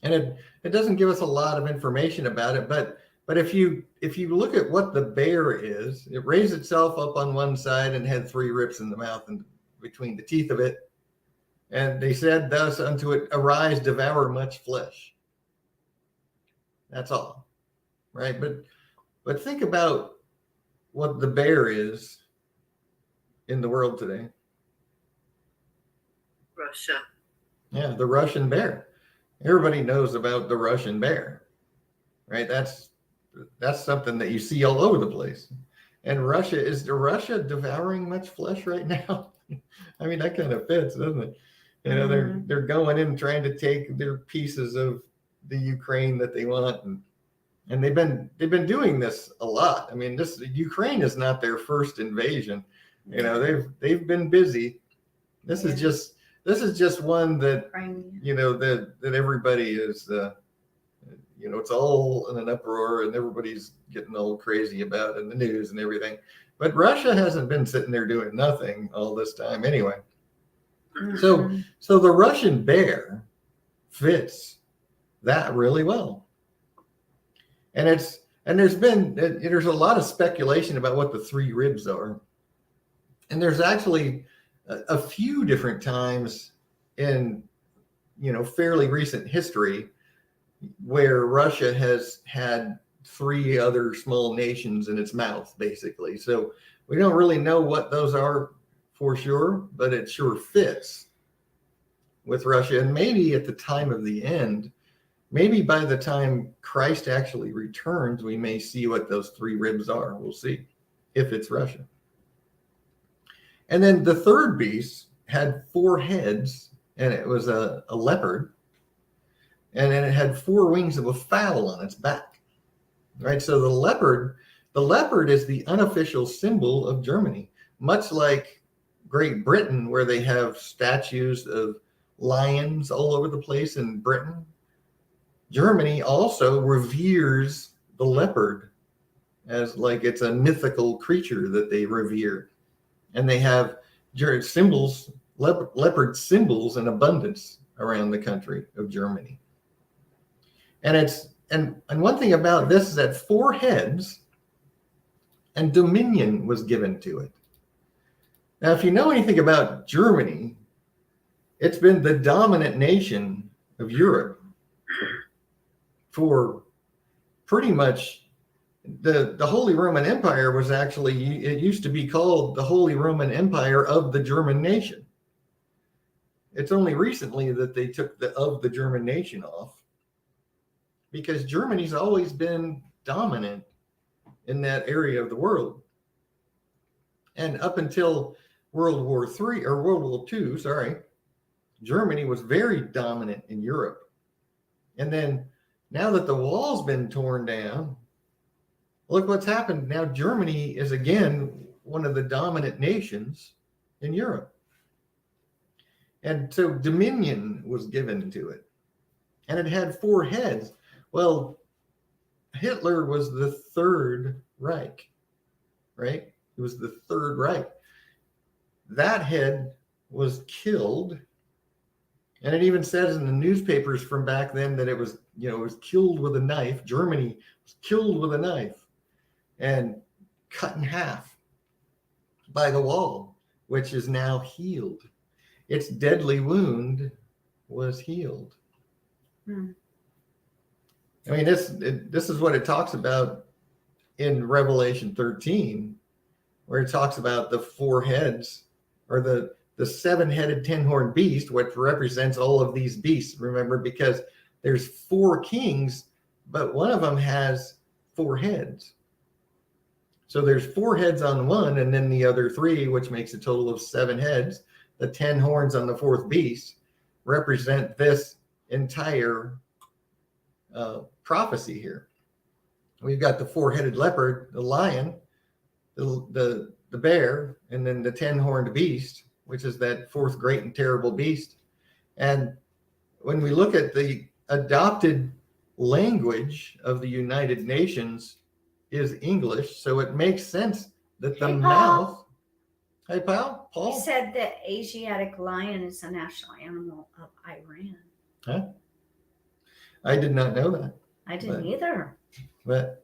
And it doesn't give us a lot of information about it, but if you look at what the bear is, it raised itself up on one side and had 3 ribs in the mouth and between the teeth of it. And they said, thus unto it, arise, devour much flesh. That's all, right? But think about what the bear is in the world today. Russia. Yeah, the Russian bear. Everybody knows about the Russian bear, right? That's something that you see all over the place. And Russia, is Russia devouring much flesh right now? I mean, that kind of fits, doesn't it? You know, they're going in trying to take their pieces of the Ukraine that they want, and they've been doing this a lot. I mean, Ukraine is not their first invasion. You know, they've been busy. This is just one that, you know, that everybody is, you know, it's all in an uproar and everybody's getting all crazy about in the news and everything. But Russia hasn't been sitting there doing nothing all this time anyway. So the Russian bear fits that really well. And there's a lot of speculation about what the 3 ribs are. And there's actually a few different times in, you know, fairly recent history where Russia has had 3 other small nations in its mouth, basically. So we don't really know what those are for sure, but it sure fits with Russia. And maybe at the time of the end, maybe by the time Christ actually returns, we may see what those 3 ribs are. We'll see if it's Russia. And then the third beast had 4 heads, and it was a leopard. And then it had 4 wings of a fowl on its back. Right? So the leopard is the unofficial symbol of Germany, much like Great Britain, where they have statues of lions all over the place in Britain. Germany also reveres the leopard as like it's a mythical creature that they revere. And they have symbols, leopard symbols in abundance around the country of Germany. And one thing about this is that 4 heads and dominion was given to it. Now, if you know anything about Germany, it's been the dominant nation of Europe for pretty much the Holy Roman Empire was actually, it used to be called the Holy Roman Empire of the German nation. It's only recently that they took the of the German nation off, because Germany's always been dominant in that area of the world. And up until World War II, Germany was very dominant in Europe. And then now that the wall's been torn down, look what's happened. Now Germany is again one of the dominant nations in Europe. And so dominion was given to it. And it had 4 heads. Well, Hitler was the Third Reich, right? It was the Third Reich. That head was killed. And it even says in the newspapers from back then that it was, you know, it was killed with a knife. Germany was killed with a knife and cut in half by the wall, which is now healed. Its deadly wound was healed. I mean, this is what it talks about in Revelation 13, where it talks about the 4 heads, or the 7-headed 10-horned beast, which represents all of these beasts. Remember, because there's 4 kings but one of them has 4 heads. So there's 4 heads on one, and then the other 3, which makes a total of 7 heads. The 10 horns on the 4th beast represent this entire prophecy here. We've got the 4-headed leopard, the lion, the bear, and then the 10-horned beast, which is that 4th great and terrible beast. And when we look at the adopted language of the United Nations is English, so it makes sense that the mouth. Hey, pal, Paul. He said the Asiatic lion is the national animal of Iran. Huh? I did not know that. I didn't either. But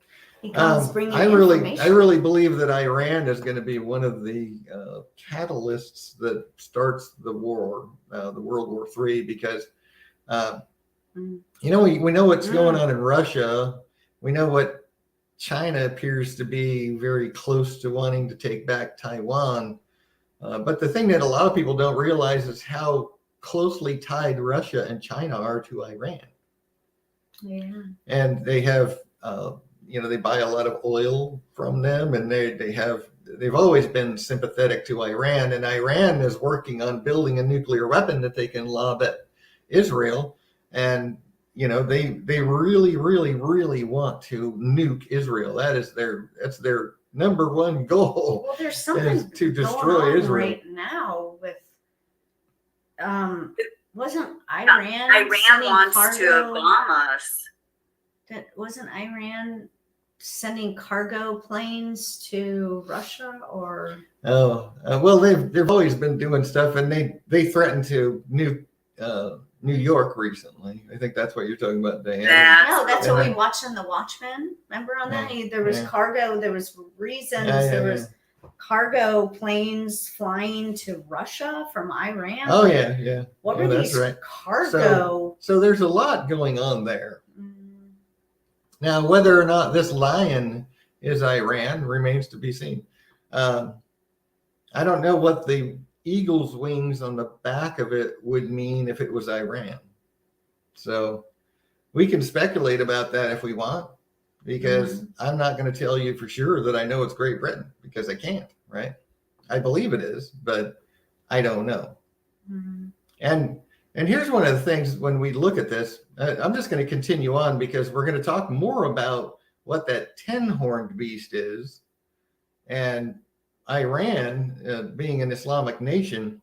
I really believe that Iran is going to be one of the catalysts that starts the war, the World War III, because we know what's going on in Russia. We know what China appears to be very close to wanting to take back Taiwan. But the thing that a lot of people don't realize is how closely tied Russia and China are to Iran. Yeah. And they have, they buy a lot of oil from them, and they've always been sympathetic to Iran, and Iran is working on building a nuclear weapon that they can lob at Israel. And, they really, really, really want to nuke Israel. That's their number one goal. Well, there's something to destroy going on Israel right now with wasn't Iran wants cargo, to bomb us. Wasn't Iran sending cargo planes to Russia or? Well, they've always been doing stuff, and they threatened to nuke New York recently. I think that's what you're talking about, Diane. No, that's what we watched on The Watchmen. Remember on that? There was cargo. There was reasons. There was cargo planes flying to Russia from Iran. Oh, yeah. What were these cargo? So there's a lot going on there. Now, whether or not this lion is Iran remains to be seen. I don't know what the eagle's wings on the back of it would mean if it was Iran. So we can speculate about that if we want, because I'm not going to tell you for sure that I know it's Great Britain, because I can't, right? I believe it is, but I don't know. And here's one of the things when we look at this, I'm just going to continue on because we're going to talk more about what that 10-horned beast is. And Iran, being an Islamic nation,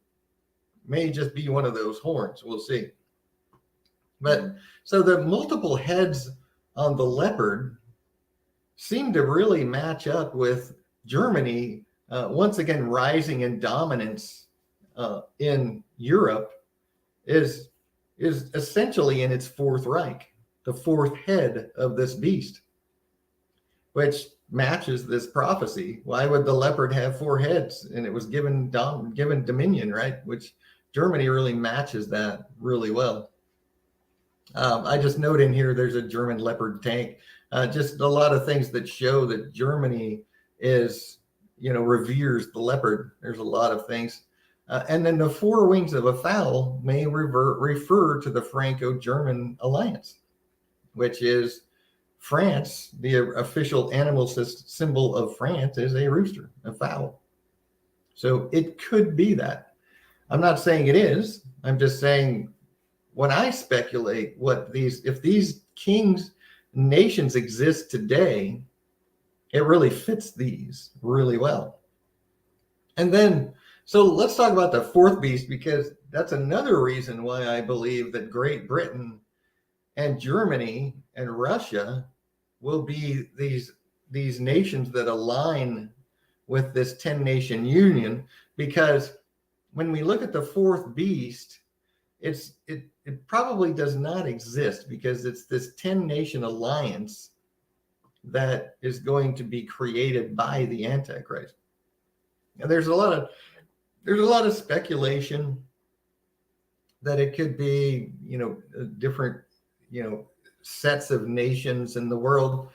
may just be one of those horns. We'll see. But so the multiple heads on the leopard seem to really match up with Germany, once again rising in dominance in Europe, is essentially in its 4th Reich, the 4th head of this beast, which matches this prophecy. Why would the leopard have 4 heads? And it was given dominion, right? Which Germany really matches that really well. I just note in here there's a German leopard tank. Just a lot of things that show that Germany is, reveres the leopard. There's a lot of things. And then the 4 wings of a fowl may refer to the Franco-German alliance, which is France. The official animal symbol of France is a rooster, a fowl. So it could be that. I'm not saying it is. I'm just saying when I speculate if these nations exist today, it really fits these really well. And then, so let's talk about the 4th beast, because that's another reason why I believe that Great Britain and Germany and Russia will be these nations that align with this 10-nation union. Because when we look at the 4th beast, it probably does not exist, because it's this 10-nation alliance that is going to be created by the Antichrist. And there's a lot of speculation that it could be, different, sets of nations in the world.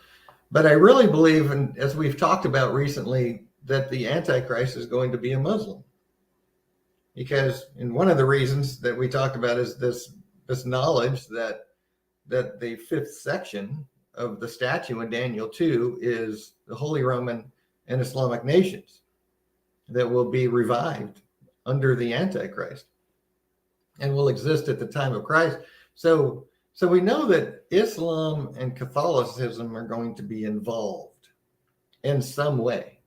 But I really believe, and as we've talked about recently, that the Antichrist is going to be a Muslim. Because, and one of the reasons that we talked about is this knowledge that the 5th section of the statue in Daniel 2 is the Holy Roman and Islamic nations that will be revived under the Antichrist and will exist at the time of Christ. So we know that Islam and Catholicism are going to be involved in some way.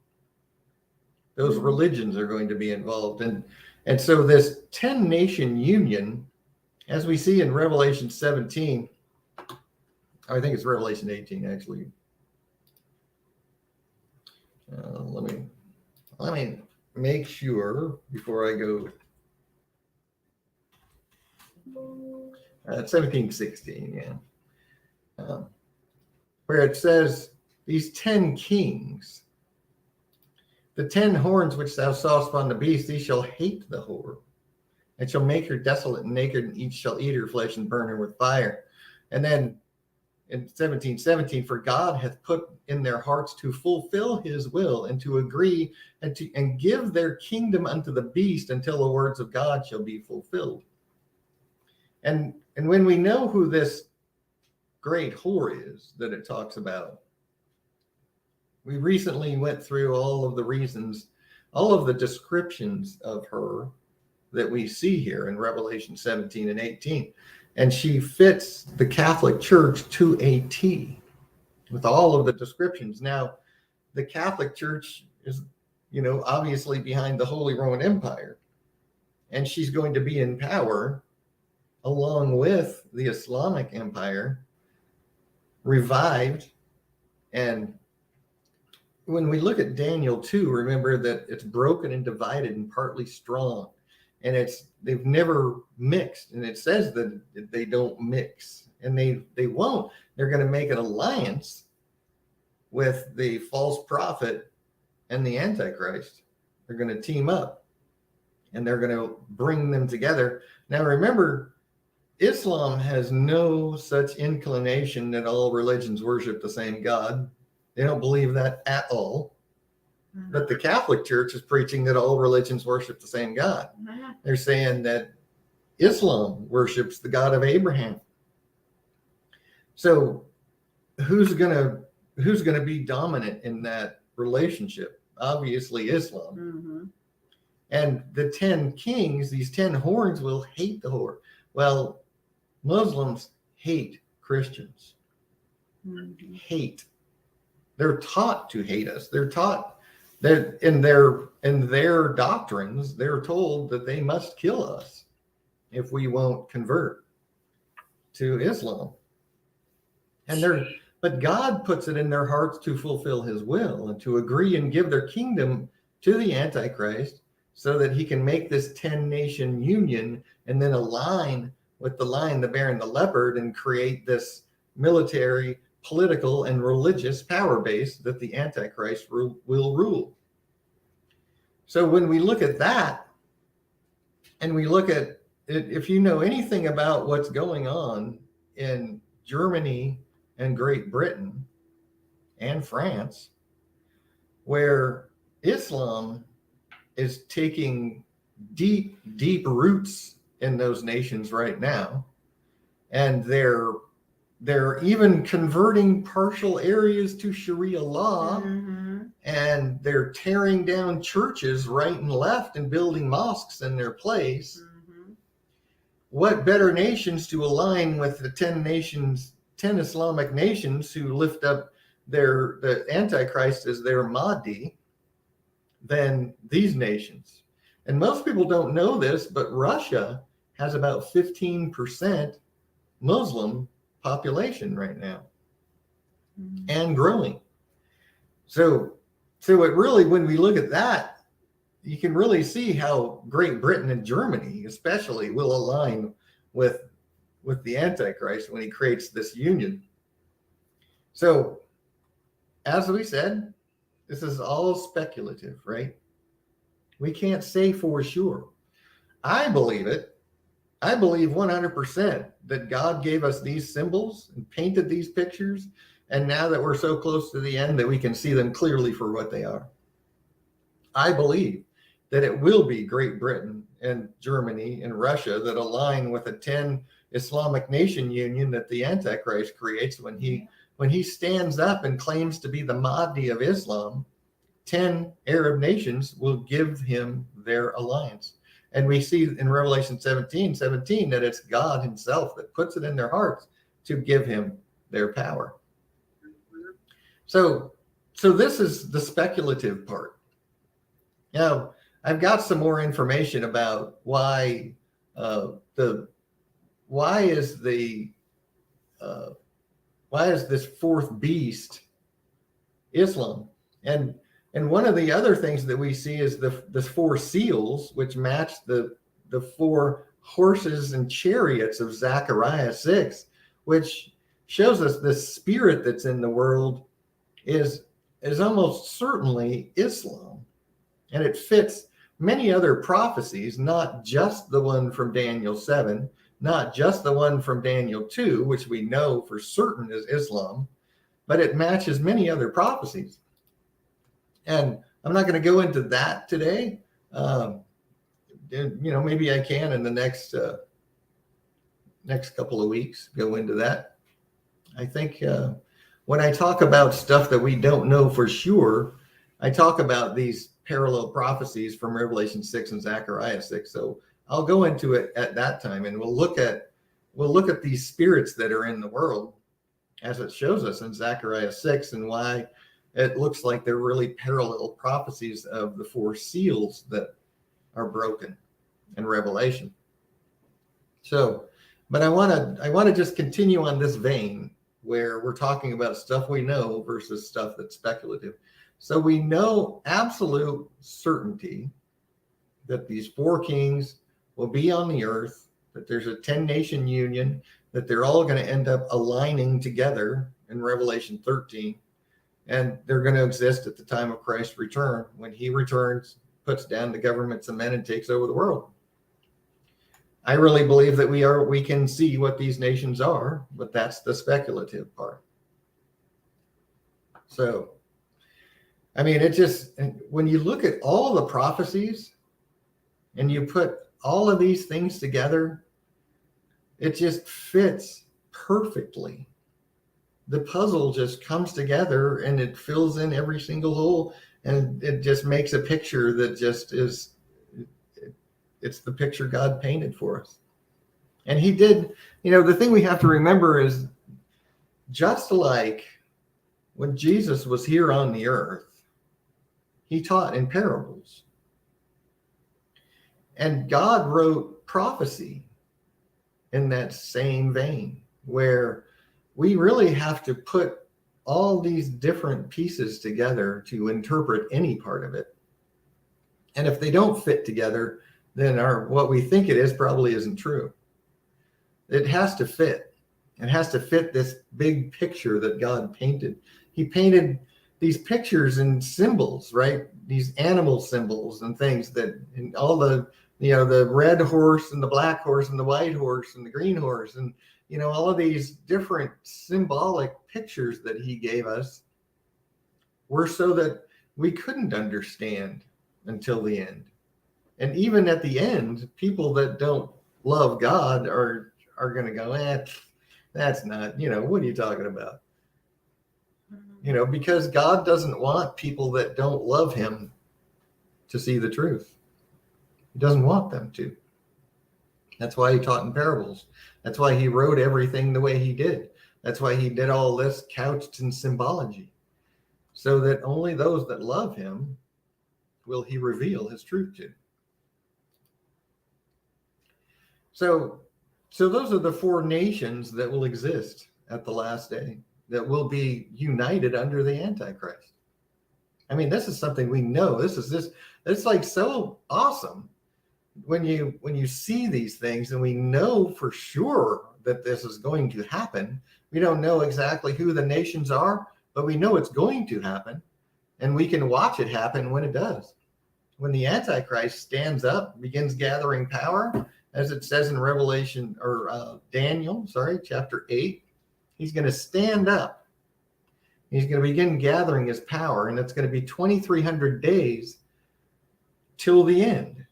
Those religions are going to be involved. And so this 10-nation union, as we see in Revelation 17, I think it's Revelation 18, actually. Let me make sure before I go. 17:16, yeah. Where it says, these 10 kings, the 10 horns which thou sawest upon the beast, these shall hate the whore, and shall make her desolate and naked, and each shall eat her flesh and burn her with fire. And then in 17:17, for God hath put in their hearts to fulfill his will, and to agree, and give their kingdom unto the beast, until the words of God shall be fulfilled. And when we know who this great whore is that it talks about, we recently went through all of the reasons, all of the descriptions of her that we see here in Revelation 17 and 18. And she fits the Catholic Church to a T with all of the descriptions. Now, the Catholic Church is, obviously behind the Holy Roman Empire, and she's going to be in power along with the Islamic Empire, revived. And when we look at Daniel 2, remember that it's broken and divided and partly strong, and they've never mixed, and it says that they don't mix, and they won't. They're going to make an alliance with the false prophet and the Antichrist. They're going to team up, and they're going to bring them together. Now remember, Islam has no such inclination that all religions worship the same God. They don't believe that at all. But the Catholic Church is preaching that all religions worship the same God. They're saying that Islam worships the God of Abraham. So who's gonna be dominant in that relationship? Obviously Islam. And the 10 kings, these 10 horns, will hate the whore. Well, Muslims hate Christians. Hate. They're taught to hate us. They're taught that in their doctrines, they're told that they must kill us if we won't convert to Islam. But God puts it in their hearts to fulfill his will and to agree and give their kingdom to the Antichrist, so that he can make this 10-nation union and then align with the lion, the bear, and the leopard, and create this military, political, and religious power base that the Antichrist will rule. So when we look at that, and we look at it, if you know anything about what's going on in Germany and Great Britain and France, where Islam is taking deep, deep roots in those nations right now, and they're even converting partial areas to Sharia law, and they're tearing down churches right and left and building mosques in their place. What better nations to align with the 10 Islamic nations who lift up the Antichrist as their Mahdi than these nations? And most people don't know this, but Russia has about 15% Muslim population right now, and growing. So it really, when we look at that, you can really see how Great Britain and Germany especially will align with the Antichrist when he creates this union. So as we said, this is all speculative, right? We can't say for sure. I believe it. I believe 100% that God gave us these symbols and painted these pictures, and now that we're so close to the end that we can see them clearly for what they are. I believe that it will be Great Britain and Germany and Russia that align with a 10 Islamic nation union that the Antichrist creates when he when he stands up and claims to be the Mahdi of Islam, 10 Arab nations will give him their alliance. And we see in Revelation 17 that it's God himself that puts it in their hearts to give him their power. So this is the speculative part. Now, I've got some more information about why is this fourth beast Islam? And one of the other things that we see is the four seals, which match the four horses and chariots of Zechariah 6, which shows us the spirit that's in the world is almost certainly Islam. And it fits many other prophecies, not just the one from Daniel 7, not just the one from Daniel 2, which we know for certain is Islam, but it matches many other prophecies. And I'm not going to go into that today. Maybe I can in the next couple of weeks go into that. I think when I talk about stuff that we don't know for sure, I talk about these parallel prophecies from Revelation 6 and Zechariah 6. So I'll go into it at that time, and we'll look at these spirits that are in the world as it shows us in Zechariah 6, and why it looks like they're really parallel prophecies of the four seals that are broken in Revelation. So, but I want to just continue on this vein where we're talking about stuff we know versus stuff that's speculative. So we know absolute certainty that these four kings will be on the earth, that there's a 10-nation union, that they're all going to end up aligning together in Revelation 13. And they're going to exist at the time of Christ's return, when he returns, puts down the governments of men, and takes over the world. I really believe that we can see what these nations are, but that's the speculative part. So, I mean, it just, when you look at all the prophecies and you put all of these things together, it just fits perfectly. The puzzle just comes together and it fills in every single hole, and it just makes a picture that just is, it's the picture God painted for us. And he did, the thing we have to remember is, just like when Jesus was here on the earth, he taught in parables. And God wrote prophecy in that same vein, where we really have to put all these different pieces together to interpret any part of it. And if they don't fit together, then what we think it is probably isn't true. It has to fit. It has to fit this big picture that God painted. He painted these pictures and symbols, right? These animal symbols and things that, and all the red horse and the black horse and the white horse and the green horse, and all of these different symbolic pictures that he gave us were so that we couldn't understand until the end. And even at the end, people that don't love God are going to go, that's not, what are you talking about? Because God doesn't want people that don't love him to see the truth. He doesn't want them to. That's why he taught in parables. That's why he wrote everything the way he did. That's why he did all this couched in symbology, so that only those that love him will he reveal his truth to. So those are the four nations that will exist at the last day, that will be united under the Antichrist. I mean, this is something we know. It's like so awesome when you see these things, and we know for sure that this is going to happen. We don't know exactly who the nations are, but we know it's going to happen, and we can watch it happen when it does. When the Antichrist stands up, begins gathering power, as it says in Daniel, chapter 8, he's going to stand up. He's going to begin gathering his power, and it's going to be 2,300 days till the end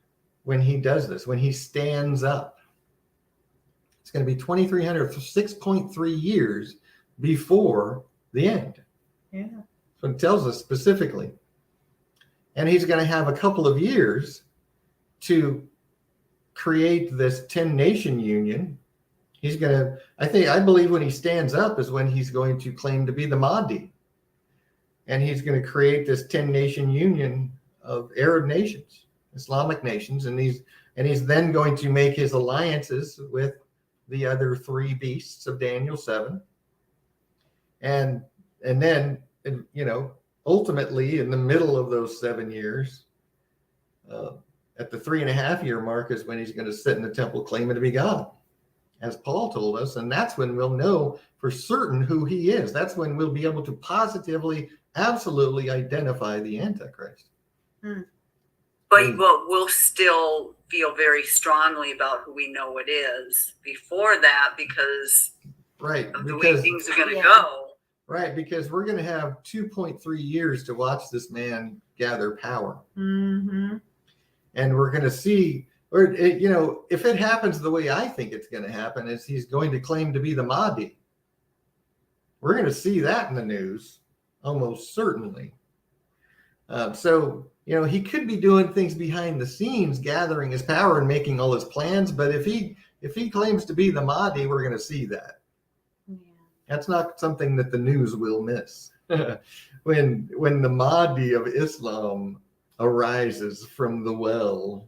when he does this, when he stands up. It's going to be 2,300, 6.3 years before the end. Yeah. So it tells us specifically. And he's going to have a couple of years to create this 10-nation union. He's going to, I believe when he stands up is when he's going to claim to be the Mahdi. And he's going to create this 10-nation union of Arab nations, Islamic nations. And he's then going to make his alliances with the other three beasts of Daniel 7. And then, ultimately in the middle of those 7 years, at the 3.5-year mark is when he's going to sit in the temple claiming to be God, as Paul told us. And that's when we'll know for certain who he is. That's when we'll be able to positively, absolutely identify the Antichrist. But we'll still feel very strongly about who we know it is before that because of the way things are going to go. Right, because we're going to have 2.3 years to watch this man gather power. Mm-hmm. And we're going to see, if it happens the way I think it's going to happen, is he's going to claim to be the Mahdi. We're going to see that in the news, almost certainly. So he could be doing things behind the scenes, gathering his power and making all his plans. But if he claims to be the Mahdi, we're going to see that. Yeah. That's not something that the news will miss. When the Mahdi of Islam arises from the well,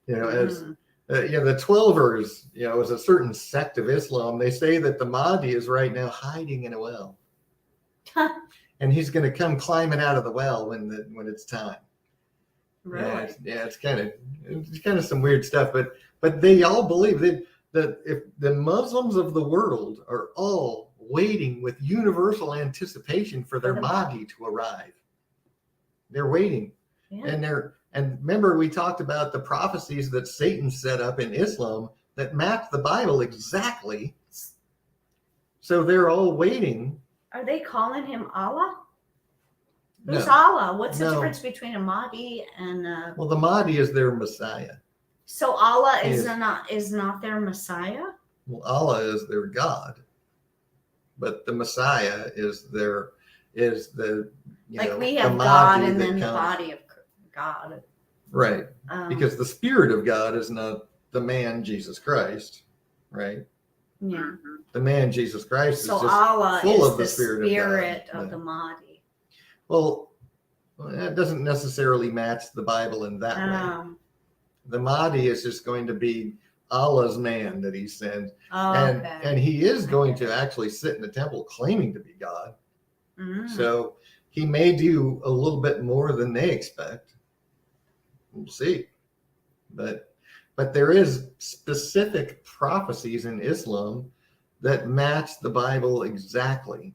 as the Twelvers, as a certain sect of Islam, they say that the Mahdi is right now hiding in a well, and he's going to come climbing out of the well when it's time. Really? It's kind of some weird stuff, but they all believe that if the Muslims of the world are all waiting with universal anticipation for their Mahdi to arrive, they're waiting. Yeah. And remember, we talked about the prophecies that Satan set up in Islam that match the Bible exactly. So they're all waiting. Are they calling him Allah? Who's No. Allah? What's the difference between a Mahdi and Well, the Mahdi is their Messiah. So Allah is not their Messiah? Well, Allah is their God. But the Messiah is the we have God and then the body of God. Right. Because the Spirit of God is not the man Jesus Christ, right? Yeah. The man Jesus Christ is just Allah full is of the Spirit of the Mahdi. Well, that doesn't necessarily match the Bible in that way. The Mahdi is just going to be Allah's man that he sends. And he is going to actually sit in the temple claiming to be God. Mm. So he may do a little bit more than they expect. We'll see. But there is specific prophecies in Islam that match the Bible exactly.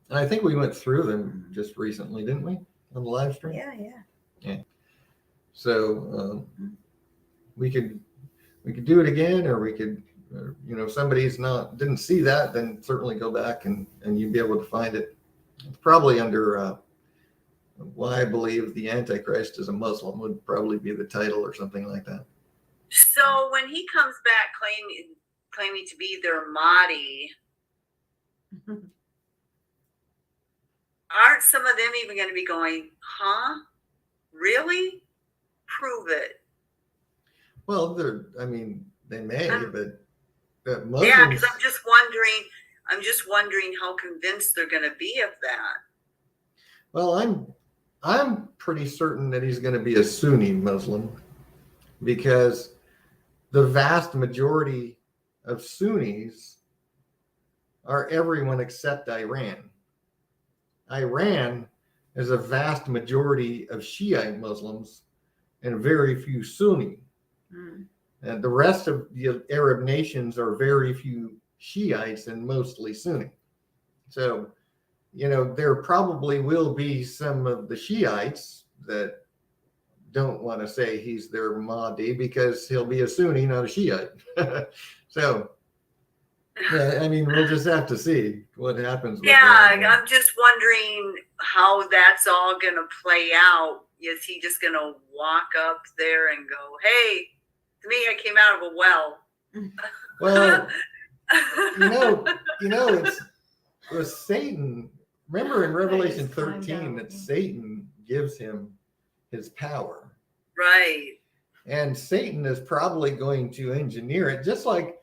And I think we went through them just recently, didn't we? On the live stream? Yeah. So we could do it again, or we could, if somebody's didn't see that, then certainly go back and you'd be able to find it. It's probably under why I believe the Antichrist is a Muslim would probably be the title or something like that. So when he comes back claiming to be their Mahdi, aren't some of them even going to be going, huh? Really? Prove it. Well, they may, but Muslims... Yeah, because I'm just wondering how convinced they're going to be of that. Well, I'm pretty certain that he's going to be a Sunni Muslim, because the vast majority of Sunnis are everyone except Iran. Iran is a vast majority of Shiite Muslims and very few Sunni. Mm. And the rest of the Arab nations are very few Shiites and mostly Sunni. So, there probably will be some of the Shiites that don't want to say he's their Mahdi because he'll be a Sunni, not a Shiite. So, we'll just have to see what happens. I'm just wondering how that's all going to play out. Is he just going to walk up there and go, hey, to me, I came out of a well? Well, was Satan. Remember in Revelation just climbed 13 out. that Satan gives him his power. Right. And Satan is probably going to engineer it, just like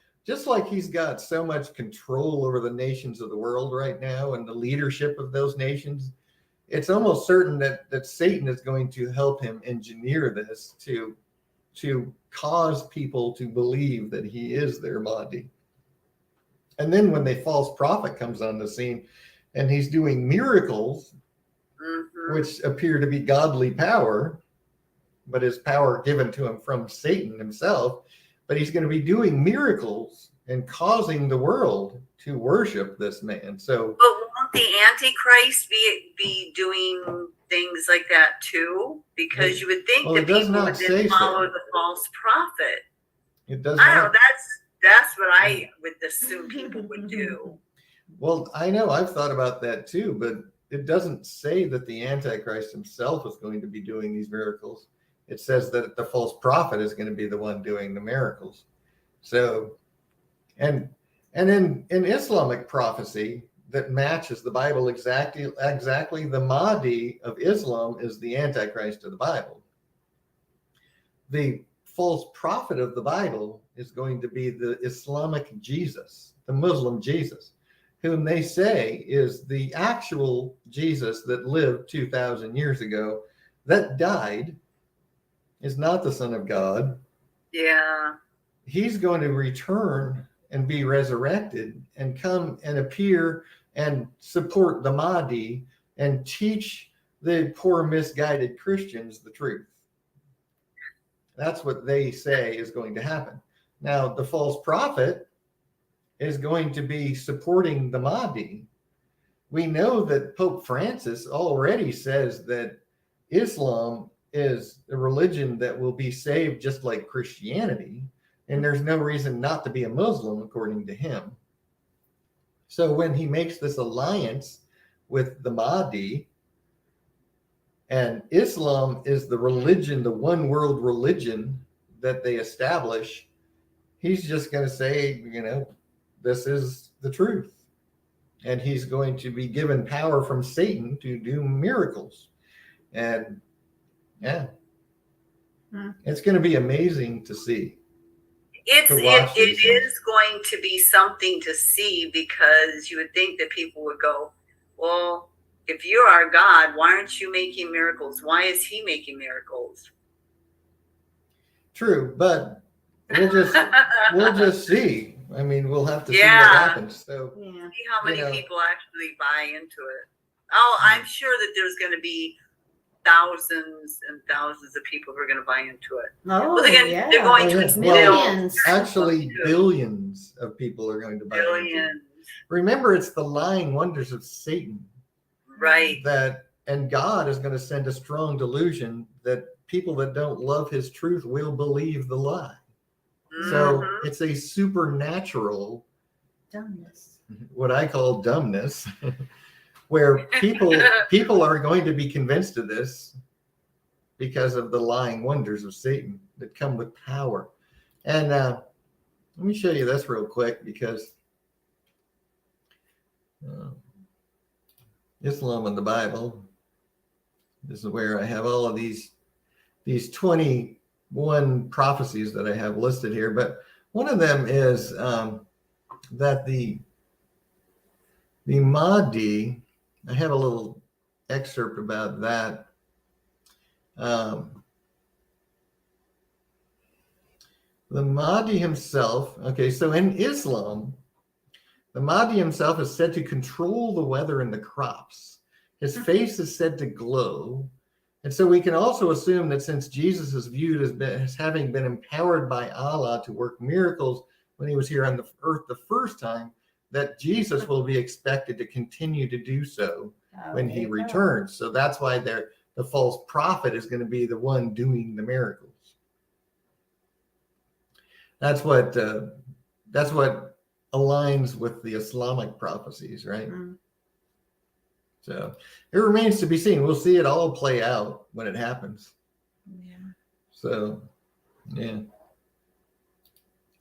he's got so much control over the nations of the world right now and the leadership of those nations. It's almost certain that Satan is going to help him engineer this to cause people to believe that he is their Mahdi. And then when the false prophet comes on the scene and he's doing miracles, which appear to be godly power, but his power given to him from Satan himself, but he's going to be doing miracles and causing the world to worship this man. So, but won't the Antichrist be doing things like that too? Because you would think that people would then follow the false prophet. It does I not. don't know. That's what I would assume people would do. Well, I know I've thought about that too, but it doesn't say that the Antichrist himself is going to be doing these miracles. It says that the false prophet is going to be the one doing the miracles. So, and in Islamic prophecy that matches the Bible exactly, the Mahdi of Islam is the Antichrist of the Bible. The false prophet of the Bible is going to be the Islamic Jesus, the Muslim Jesus, whom they say is the actual Jesus that lived 2,000 years ago, that died, is not the Son of God. Yeah. He's going to return and be resurrected and come and appear and support the Mahdi and teach the poor misguided Christians the truth. That's what they say is going to happen. Now, the false prophet is going to be supporting the Mahdi. We know that Pope Francis already says that Islam is a religion that will be saved just like Christianity, and there's no reason not to be a Muslim according to him. So when he makes this alliance with the Mahdi, and Islam is the religion, the one world religion that they establish, he's just going to say, this is the truth. And he's going to be given power from Satan to do miracles. And yeah, it's going to be amazing to see. It is going to be something to see, because you would think that people would go, well, if you're our God, why aren't you making miracles? Why is he making miracles? True, but we'll just see. I mean, we'll have to see what happens. So see how many people actually buy into it. Oh, I'm sure that there's going to be thousands and thousands of people who are going to buy into it. Oh, well, they're going to instill millions. Actually, billions of people are going to buy into it. Remember, it's the lying wonders of Satan. Right. And God is going to send a strong delusion that people that don't love his truth will believe the lie. So it's a supernatural dumbness, what I call dumbness, where people are going to be convinced of this because of the lying wonders of Satan that come with power. And let me show you this real quick, because Islam and the Bible, this is where I have all of these 21 prophecies that I have listed here. But one of them is that the Mahdi, I have a little excerpt about that. The Mahdi himself, okay, so in Islam, the Mahdi himself is said to control the weather and the crops. His face is said to glow. And so we can also assume that since Jesus is viewed as having been empowered by Allah to work miracles when he was here on the earth the first time, that Jesus will be expected to continue to do so when he returns. So that's why the false prophet is going to be the one doing the miracles. That's what aligns with the Islamic prophecies, right? So it remains to be seen. We'll see it all play out when it happens. Yeah. So, yeah.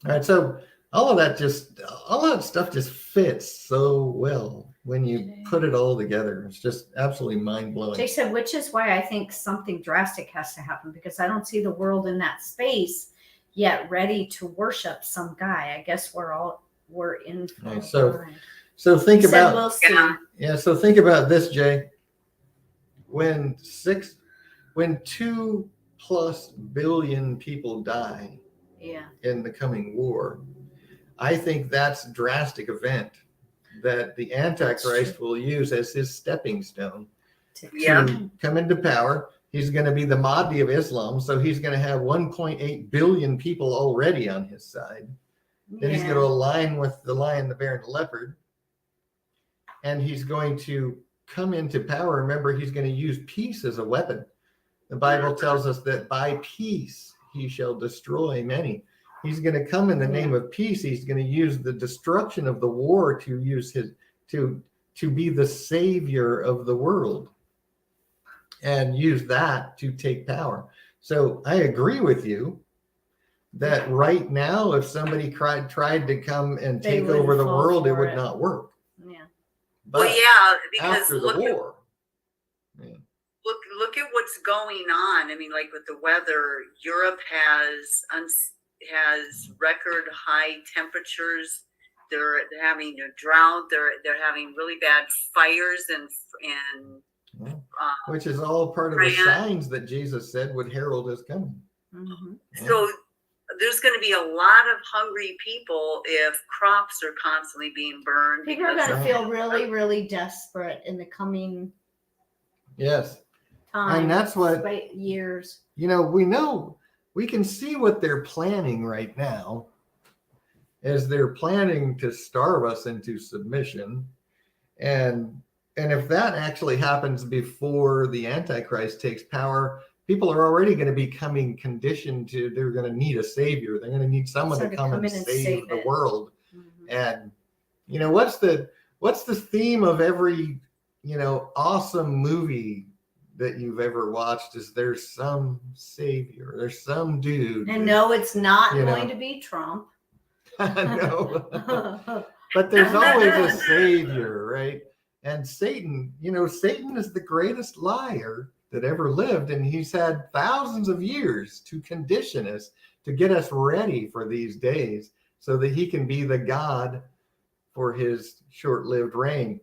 All right. So all of that stuff just fits so well when you put it all together. It's just absolutely mind-blowing. Jay said, which is why I think something drastic has to happen, because I don't see the world in that space yet ready to worship some guy. I guess we're in for Right, a ride. So think He said, about we'll see. so think about this, Jay. When 2+ billion people die in the coming war, I think that's a drastic event that the Antichrist will use as his stepping stone to come into power. He's going to be the Mahdi of Islam, so he's going to have 1.8 billion people already on his side. Then he's going to align with the lion, the bear, and the leopard, and he's going to come into power. Remember, he's going to use peace as a weapon. The Bible tells us that by peace he shall destroy many. He's going to come in the name of peace. He's going to use the destruction of the war to use to be the savior of the world and use that to take power. So I agree with you that right now, if somebody tried to come and take over the world, it would not work. Yeah. But because after the war. Look at what's going on. I mean, like with the weather, Europe has record high temperatures. They're having a drought. They're having really bad fires and which is all part of the signs that Jesus said would herald his coming. Mm-hmm. So there's going to be a lot of hungry people if crops are constantly being burned. People are going to feel really, really desperate in the coming time. And that's what years. We can see what they're planning right now, as they're planning to starve us into submission. And if that actually happens before the Antichrist takes power, people are already going to be becoming conditioned to, they're going to need a savior. They're going to need someone to come and save the world. Mm-hmm. And what's the theme of every awesome movie that you've ever watched? Is there's some savior, there's some dude. And no, it's not going to be Trump. No. But there's always a savior, right? And Satan is the greatest liar that ever lived, and he's had thousands of years to condition us, to get us ready for these days, so that he can be the God for his short-lived reign.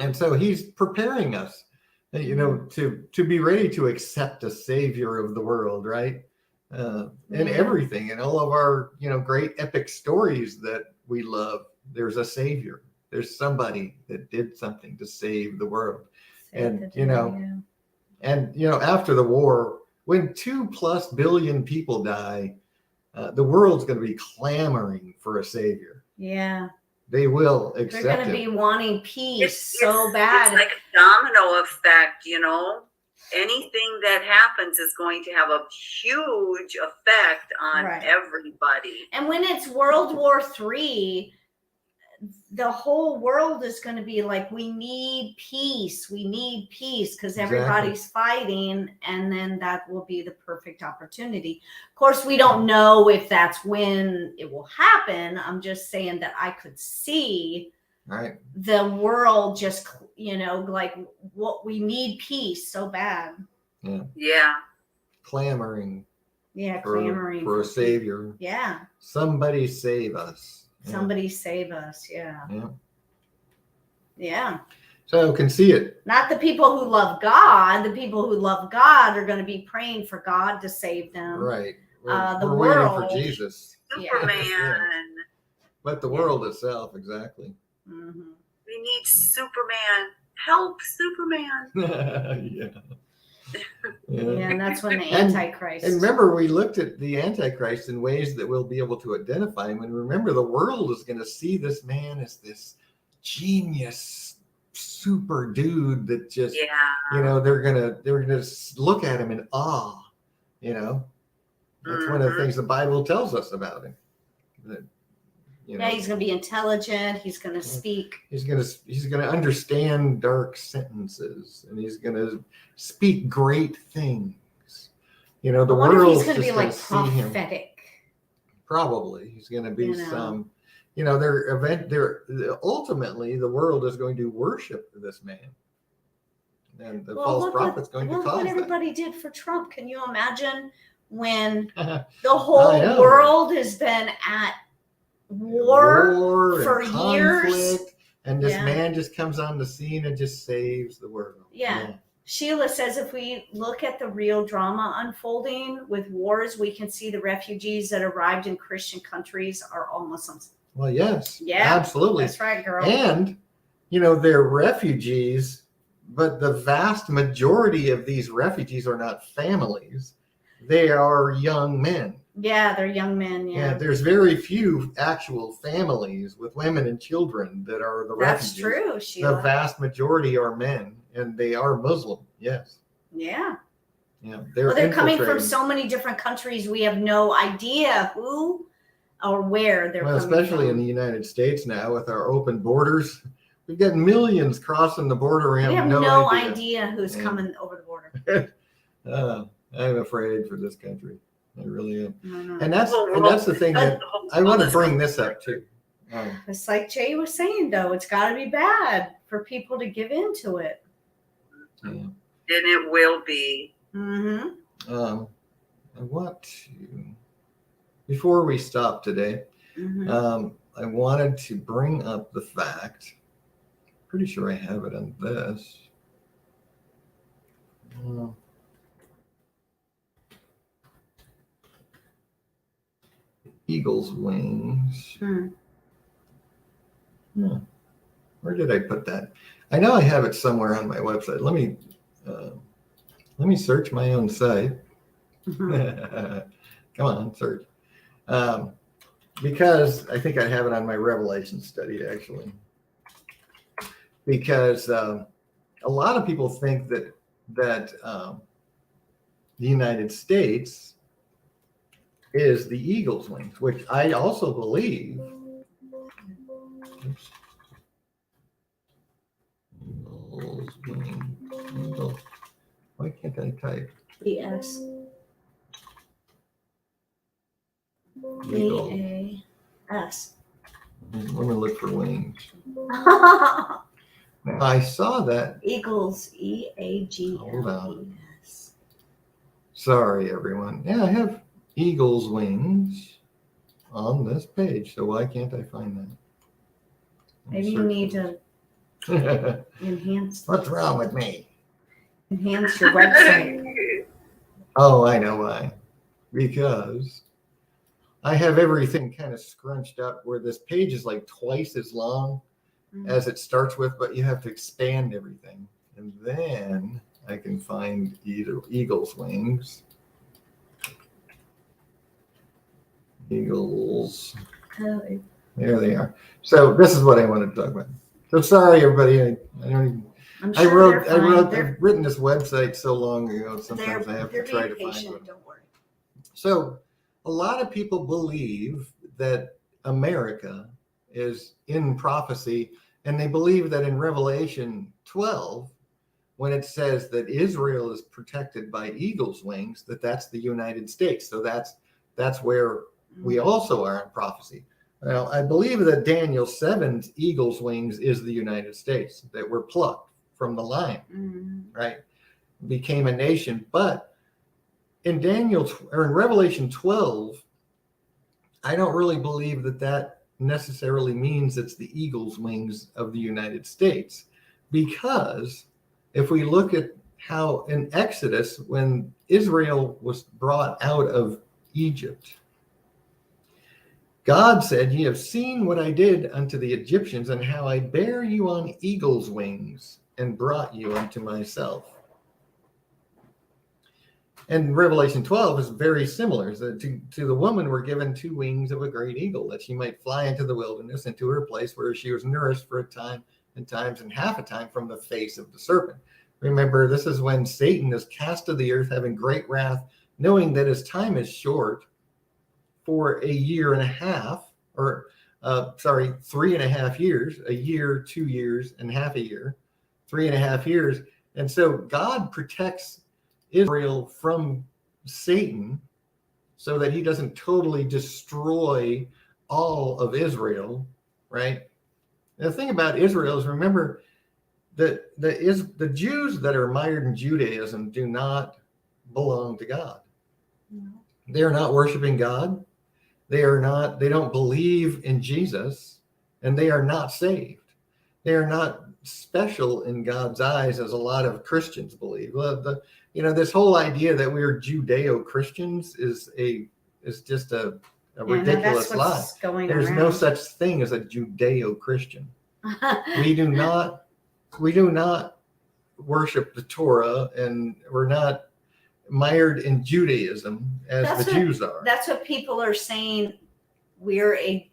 And so he's preparing us, to be ready to accept a savior of the world, right? And everything, and all of our, great epic stories that we love, there's a savior. There's somebody that did something to save the world. And after the war, when 2+ billion people die, the world's going to be clamoring for a savior. Yeah. They will accept it. They're going to be wanting peace so bad. It's like a domino effect, Anything that happens is going to have a huge effect on everybody. And when it's World War III, the whole world is going to be like, we need peace, because everybody's fighting, and then that will be the perfect opportunity. Of course, we don't know if that's when it will happen. I'm just saying that I could see the world just, like, what we need peace so bad. Yeah. Clamoring. Yeah, clamoring for a savior. Yeah. Somebody save us. Somebody save us. Yeah. So can see it. Not the people who love God. The people who love God are going to be praying for God to save them. Right. We're world, waiting for Jesus. Superman. But the world itself, exactly. Mm-hmm. We need Superman. Help, Superman. Yeah, and that's when the Antichrist. And remember, we looked at the Antichrist in ways that we'll be able to identify him. And remember, the world is going to see this man as this genius, super dude that just, they're gonna look at him in awe. That's one of the things the Bible tells us about him. That, he's going to be intelligent. He's going to speak. He's going to understand dark sentences, and he's going to speak great things. The world is going to be like prophetic. Probably he's going to be some. they're ultimately the world is going to worship this man. And the false prophet's going to cause what that. everybody did for Trump. Can you imagine when the I whole know. world has been at war and for years? conflict, and this Yeah. man just comes on the scene and just saves the world. Yeah. Sheila says if we look at the real drama unfolding with wars, we can see the refugees that arrived in Christian countries are all Muslims. Well, yes. Yeah, Absolutely. That's right, girl. And, they're refugees, but the vast majority of these refugees are not families. They are young men. Yeah, they're young men. Yeah, there's very few actual families with women and children that are the refugees. That's true, Sheila. The vast majority are men, and they are Muslim. Yes. Yeah. Yeah. They're coming from so many different countries. We have no idea who or where they're coming especially from. in the United States now with our open borders. We've got millions crossing the border. We have no idea who's Yeah. coming over the border. I'm afraid for this country. I really am. No. And that's the thing that I want to bring this up too. It's like Jay was saying, though, it's got to be bad for people to give into it. Yeah. And it will be. Mm-hmm. I want to, before we stop today, I wanted to bring up the fact, pretty sure I have it on this. Eagle's wings. Yeah. Where did I put that? I know I have it somewhere on my website. Let me search my own site. Come on, search. Because I think I have it on my Revelation study, actually. Because a lot of people think that the United States is the eagle's wings, which I also believe. Oops. Eagle's wing. Eagle. Why can't I type? ES. Eagle. EAS. Let me look for wings. I saw that. Eagles. EAGLES. Hold on. Sorry, everyone. Yeah, I have eagle's wings on this page. So why can't I find that? Maybe you need to enhance. What's wrong with me? Enhance your website. Oh, I know why. Because I have everything kind of scrunched up where this page is like twice as long as it starts with, but you have to expand everything. And then I can find eagle's wings. Eagles. Oh. There they are. So this is what I wanted to talk about. So sorry, everybody. I don't even. I've written this website so long ago. Sometimes I have to try to find it. Don't worry. So a lot of people believe that America is in prophecy, and they believe that in Revelation 12, when it says that Israel is protected by eagle's wings, that's the United States. So that's where we also are in prophecy. Well, I believe that Daniel 7's eagle's wings is the United States, that were plucked from the lion, right? Became a nation. But in Revelation 12, I don't really believe that necessarily means it's the eagle's wings of the United States, because if we look at how in Exodus, when Israel was brought out of Egypt, God said, "Ye have seen what I did unto the Egyptians, and how I bare you on eagle's wings and brought you unto myself." And Revelation 12 is very similar. So to the woman were given 2 wings of a great eagle, that she might fly into the wilderness, into her place where she was nourished for a time and times and half a time from the face of the serpent. Remember, this is when Satan is cast to the earth, having great wrath, knowing that his time is short, for a year and a half, 3.5 years, a year, 2 years, and half a year, 3.5 years. And so God protects Israel from Satan so that he doesn't totally destroy all of Israel, right? And the thing about Israel is, remember that the Jews that are mired in Judaism do not belong to God. No. They are not worshiping God. They don't believe in Jesus, and they are not saved. They are not special in God's eyes, as a lot of Christians believe. Well, this whole idea that we're Judeo-Christians is just a ridiculous lie. There's no such thing as a Judeo-Christian. We do not worship the Torah, and we're not mired in Judaism as the Jews are. That's what people are saying. We're a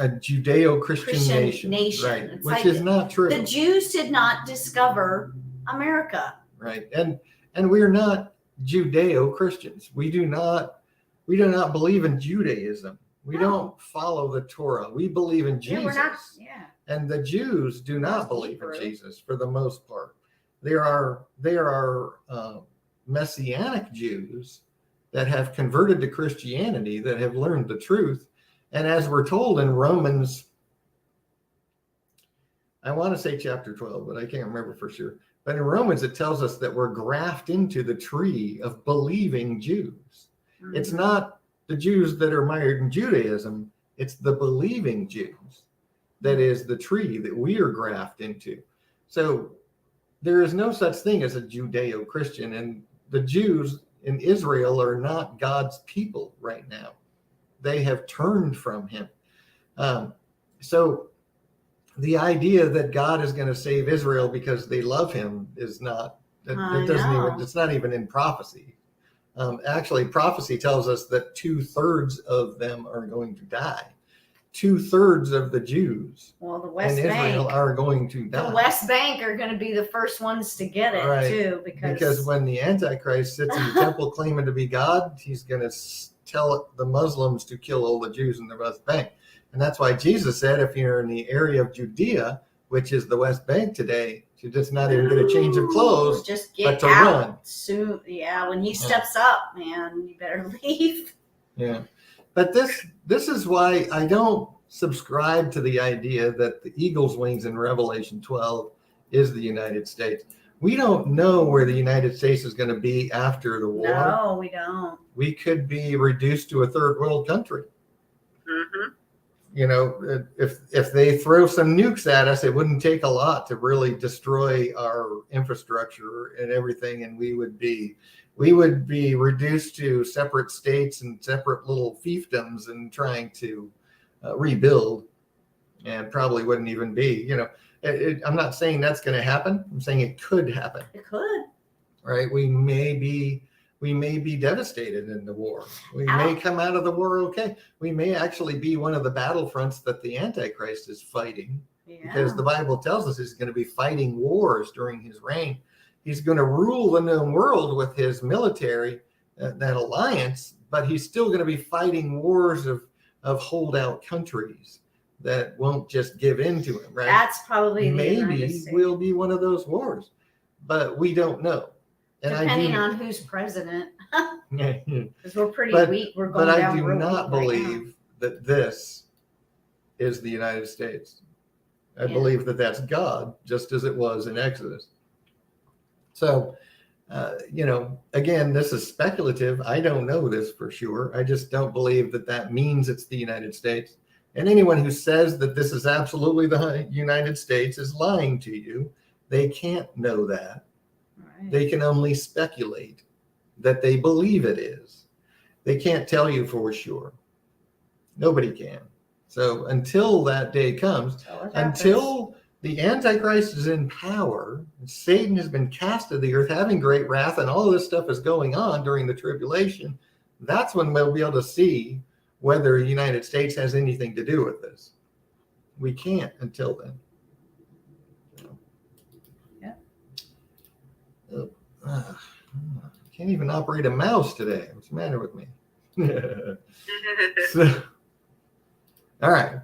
Judeo-Christian nation, right? It's Which like is not true. The Jews did not discover America, right? And we're not Judeo-Christians. We do not believe in Judaism. We don't follow the Torah. We believe in Jesus. Yeah, we're not. Yeah. And the Jews do not believe in Jesus for the most part. There are Messianic Jews that have converted to Christianity, that have learned the truth. And as we're told in Romans, I want to say chapter 12, but I can't remember for sure. But in Romans, it tells us that we're grafted into the tree of believing Jews. Mm-hmm. It's not the Jews that are mired in Judaism. It's the believing Jews that is the tree that we are grafted into. So there is no such thing as a Judeo-Christian, and the Jews in Israel are not God's people right now. They have turned from him. So the idea that God is going to save Israel because they love him is not, it's not even in prophecy. Actually, prophecy tells us that 2/3 of them are going to die. 2/3 of the Jews the West in Israel are going to die. The West Bank are going to be the first ones to get it, right, too. Because when the Antichrist sits in the temple claiming to be God, he's going to tell the Muslims to kill all the Jews in the West Bank. And that's why Jesus said, if you're in the area of Judea, which is the West Bank today, you just not even get a change of clothes, just get but to out run. Soon. Yeah, when he steps up, man, you better leave. Yeah. But this is why I don't subscribe to the idea that the eagle's wings in Revelation 12 is the United States. We don't know where the United States is going to be after the war. No, we don't. We could be reduced to a third world country. Mm-hmm. You know, if they throw some nukes at us, it wouldn't take a lot to really destroy our infrastructure and everything, and we would be reduced to separate states and separate little fiefdoms and trying to rebuild, and probably wouldn't even be. You know, I'm not saying that's going to happen. I'm saying it could happen. It could. Right? We may be devastated in the war. We may come out of the war okay. We may actually be one of the battlefronts that the Antichrist is fighting, because the Bible tells us he's going to be fighting wars during his reign. He's going to rule the known world with his military, that alliance, but he's still going to be fighting wars of holdout countries that won't just give in to him, right? That's probably maybe we'll be one of those wars, but we don't know. And depending on who's president, because we're pretty weak. We're going but down I do not believe that this is the United States. I believe that that's God, just as it was in Exodus. So, again, this is speculative. I don't know this for sure. I just don't believe that means it's the United States. And anyone who says that this is absolutely the United States is lying to you. They can't know that. Right. They can only speculate that they believe it is. They can't tell you for sure. Nobody can. So until that day comes, until the Antichrist is in power, Satan has been cast to the earth, having great wrath, and all of this stuff is going on during the tribulation, that's when we'll be able to see whether the United States has anything to do with this. We can't until then. Can't even operate a mouse today. What's the matter with me? So, all right.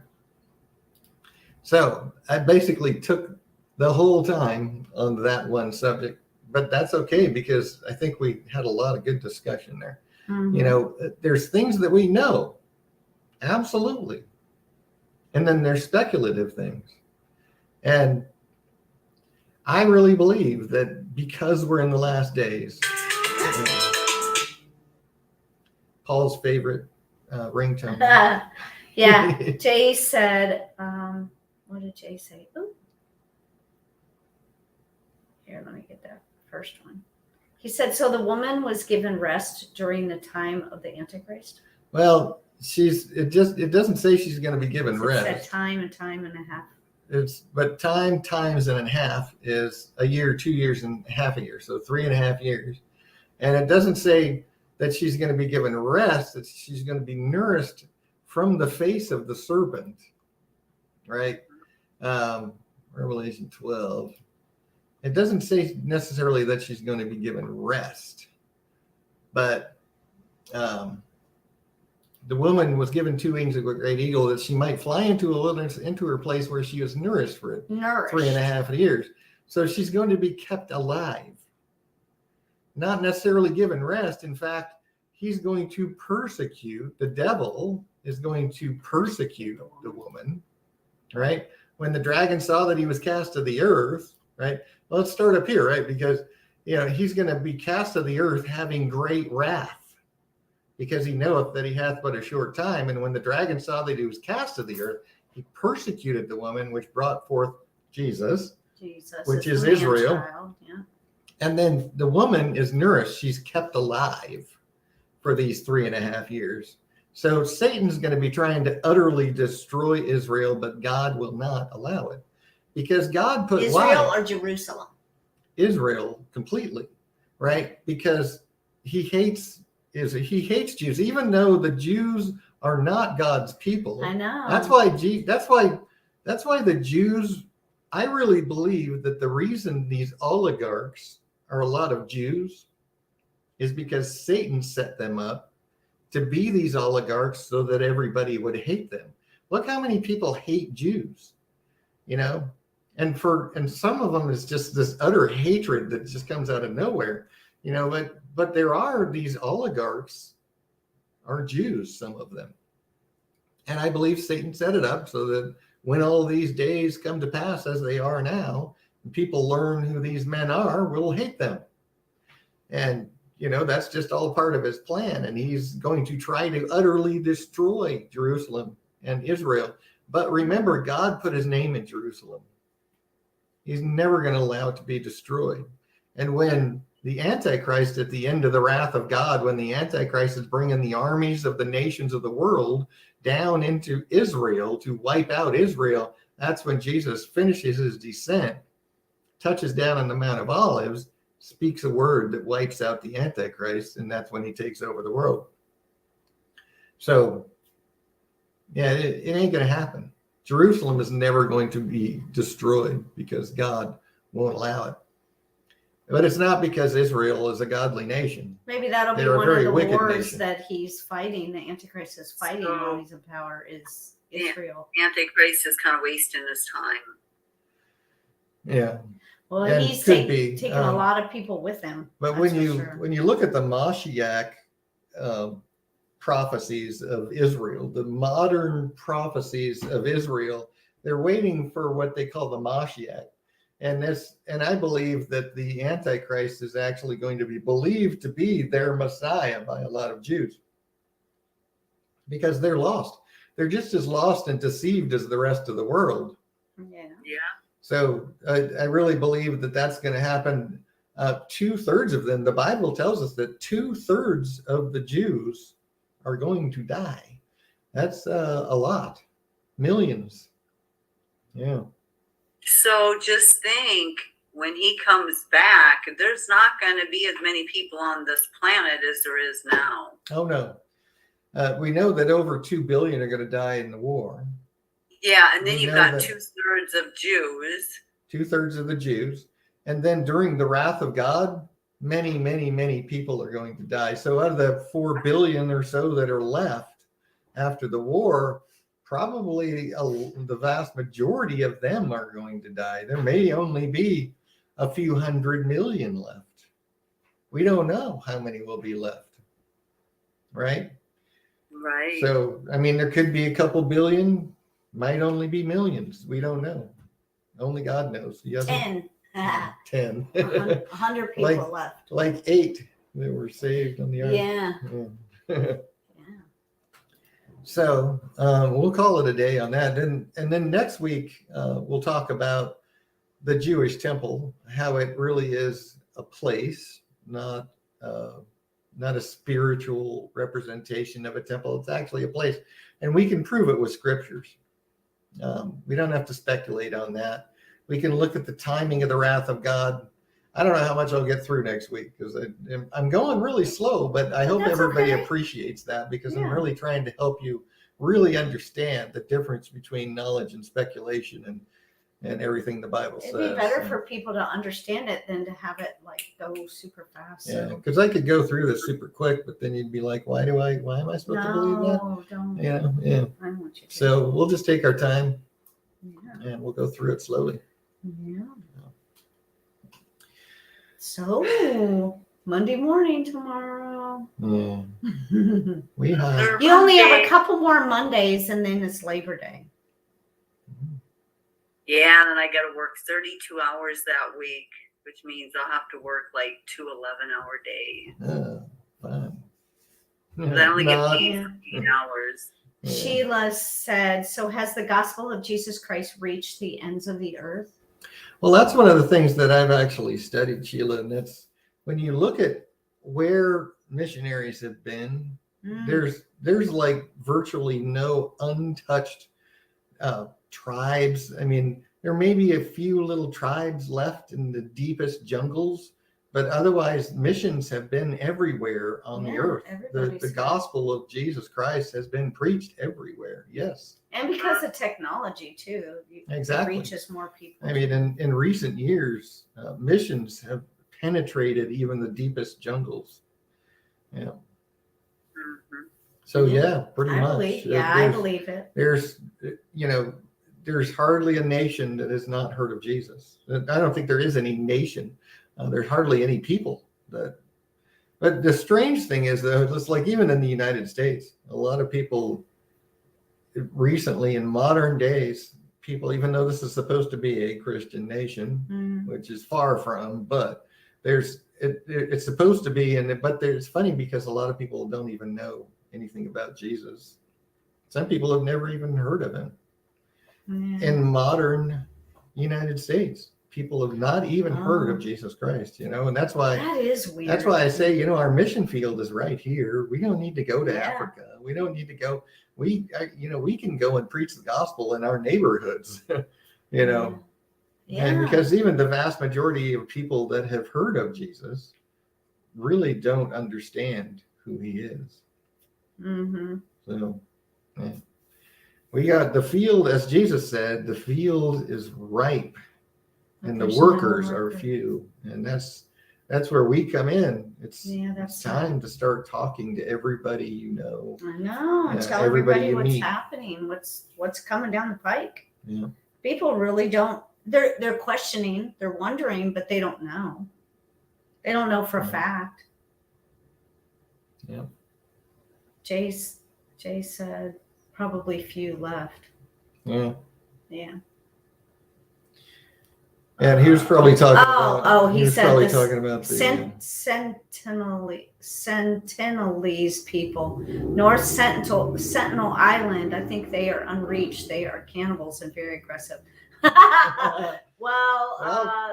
So I basically took the whole time on that one subject, but that's okay, because I think we had a lot of good discussion there. Mm-hmm. You know, there's things that we know. Absolutely. And then there's speculative things. And I really believe that because we're in the last days, Paul's favorite ringtone. Yeah, Jay said, what did Jay say? Ooh. Here, let me get that first one. He said, so the woman was given rest during the time of the Antichrist? Well, it doesn't say she's going to be given rest. It said time and a half. But times and a half is a year, 2 years and half a year. So 3.5 years. And it doesn't say that she's going to be given rest, that she's going to be nourished from the face of the serpent, right? Revelation 12. It doesn't say necessarily that she's going to be given rest, but the woman was given 2 wings of a great eagle that she might fly into her place where she was nourished for 3.5 years. So she's going to be kept alive, not necessarily given rest. In fact, he's going to persecute. The devil is going to persecute the woman, right? When the dragon saw that he was cast to the earth, right? Well, let's start up here, right? Because, he's going to be cast to the earth having great wrath, because he knoweth that he hath but a short time. And when the dragon saw that he was cast to the earth, he persecuted the woman, which brought forth Jesus, which is Israel. Yeah. And then the woman is nourished. She's kept alive for these 3.5 years. So Satan's going to be trying to utterly destroy Israel, but God will not allow it, because God put Israel or Jerusalem? Israel completely, right? Because he hates Jews, even though the Jews are not God's people. I know. That's why the Jews, I really believe that the reason these oligarchs are a lot of Jews is because Satan set them up to be these oligarchs so that everybody would hate them. Look how many people hate Jews, and some of them is just this utter hatred that just comes out of nowhere, but there are these oligarchs are Jews, some of them. And I believe Satan set it up so that when all these days come to pass as they are now, and people learn who these men are, we'll hate them. And that's just all part of his plan. And he's going to try to utterly destroy Jerusalem and Israel. But remember, God put his name in Jerusalem. He's never going to allow it to be destroyed. And when the Antichrist, at the end of the wrath of God, when the Antichrist is bringing the armies of the nations of the world down into Israel to wipe out Israel, that's when Jesus finishes his descent, touches down on the Mount of Olives, speaks a word that wipes out the Antichrist, and that's when he takes over the world. So, yeah, it ain't going to happen. Jerusalem is never going to be destroyed because God won't allow it. But it's not because Israel is a godly nation. Maybe that'll be one of the wars that he's fighting, the Antichrist is fighting while he's in power, is Israel. Antichrist is kind of wasting his time. Yeah. Well, and he's taking a lot of people with him. But when you look at the Mashiach prophecies of Israel, the modern prophecies of Israel, they're waiting for what they call the Mashiach. And I believe that the Antichrist is actually going to be believed to be their Messiah by a lot of Jews, because they're lost. They're just as lost and deceived as the rest of the world. Yeah. So I really believe that that's going to happen. 2/3 of them, the Bible tells us that 2/3 of the Jews are going to die. That's a lot. Millions. Yeah. So just think, when he comes back, there's not going to be as many people on this planet as there is now. Oh, no. We know that over 2 billion are going to die in the war. Yeah, and then you've got 2/3 of Jews. 2/3 of the Jews. And then during the wrath of God, many, many, many people are going to die. So out of the 4 billion or so that are left after the war, probably the vast majority of them are going to die. There may only be a few 100 million left. We don't know how many will be left, right? Right. So, I mean, there could be a couple billion, might only be millions. We don't know. Only God knows. He hasn't. 10. 10. 100 people left. Like 8 that were saved on the ark. Yeah. Yeah. So we'll call it a day on that. And then next week, we'll talk about the Jewish temple, how it really is a place, not a spiritual representation of a temple. It's actually a place. And we can prove it with scriptures. We don't have to speculate on that. We can look at the timing of the wrath of God. I don't know how much I'll get through next week because I'm going really slow, but I hope everybody appreciates that because I'm really trying to help you really understand the difference between knowledge and speculation and everything the Bible says. It'd be better for people to understand it than to have it like go super fast. Yeah, because I could go through this super quick, but then you'd be like, why am I supposed to believe that? No, don't. Yeah. I don't want you to. So we'll just take our time Yeah. and we'll go through it slowly. Yeah. So Monday morning tomorrow. Yeah. You We have. only have a couple more Mondays and then it's Labor Day. Yeah, and then I got to work 32 hours that week, which means I'll have to work like 2 11-hour days. Fine. I only get Not- paid for 8 hours. Yeah. Sheila said, so has the gospel of Jesus Christ reached the ends of the earth? Well, that's one of the things that I've actually studied, Sheila, and that's when you look at where missionaries have been, there's like virtually no untouched tribes. I mean, there may be a few little tribes left in the deepest jungles, but otherwise missions have been everywhere on the earth. The gospel of Jesus Christ has been preached everywhere. Yes. And because of technology too, Exactly. It reaches more people. I mean, in recent years, missions have penetrated even the deepest jungles. Yeah. Mhm. So yeah, pretty I much. believe, I believe it. There's hardly a nation that has not heard of Jesus. I don't think there is any nation. There's hardly any people that. But the strange thing is, though, just like even in the United States, a lot of people recently in modern days, people, even though this is supposed to be a Christian nation, which is far from, but it's supposed to be, but it's funny because a lot of people don't even know anything about Jesus. Some people have never even heard of him. In modern United States, people have not even heard of Jesus Christ, and that's why that is weird. That's why I say, our mission field is right here. We don't need to go to Africa. We don't need to go. We can go and preach the gospel in our neighborhoods, Yeah. and because even the vast majority of people that have heard of Jesus really don't understand who he is. Mm-hmm. So, we got the field, as Jesus said, the field is ripe and the workers are few. And that's where we come in. It's time to start talking to everybody you know. I know. And tell everybody what's happening, what's coming down the pike. Yeah. People really don't, they're questioning, they're wondering, but they don't know. They don't know for a fact. Yeah. Jay said probably few left. Yeah. Yeah. And he was probably talking about. He said probably this talking about the Sentinelese people, North Sentinel Island. I think they are unreached. They are cannibals and very aggressive. Well,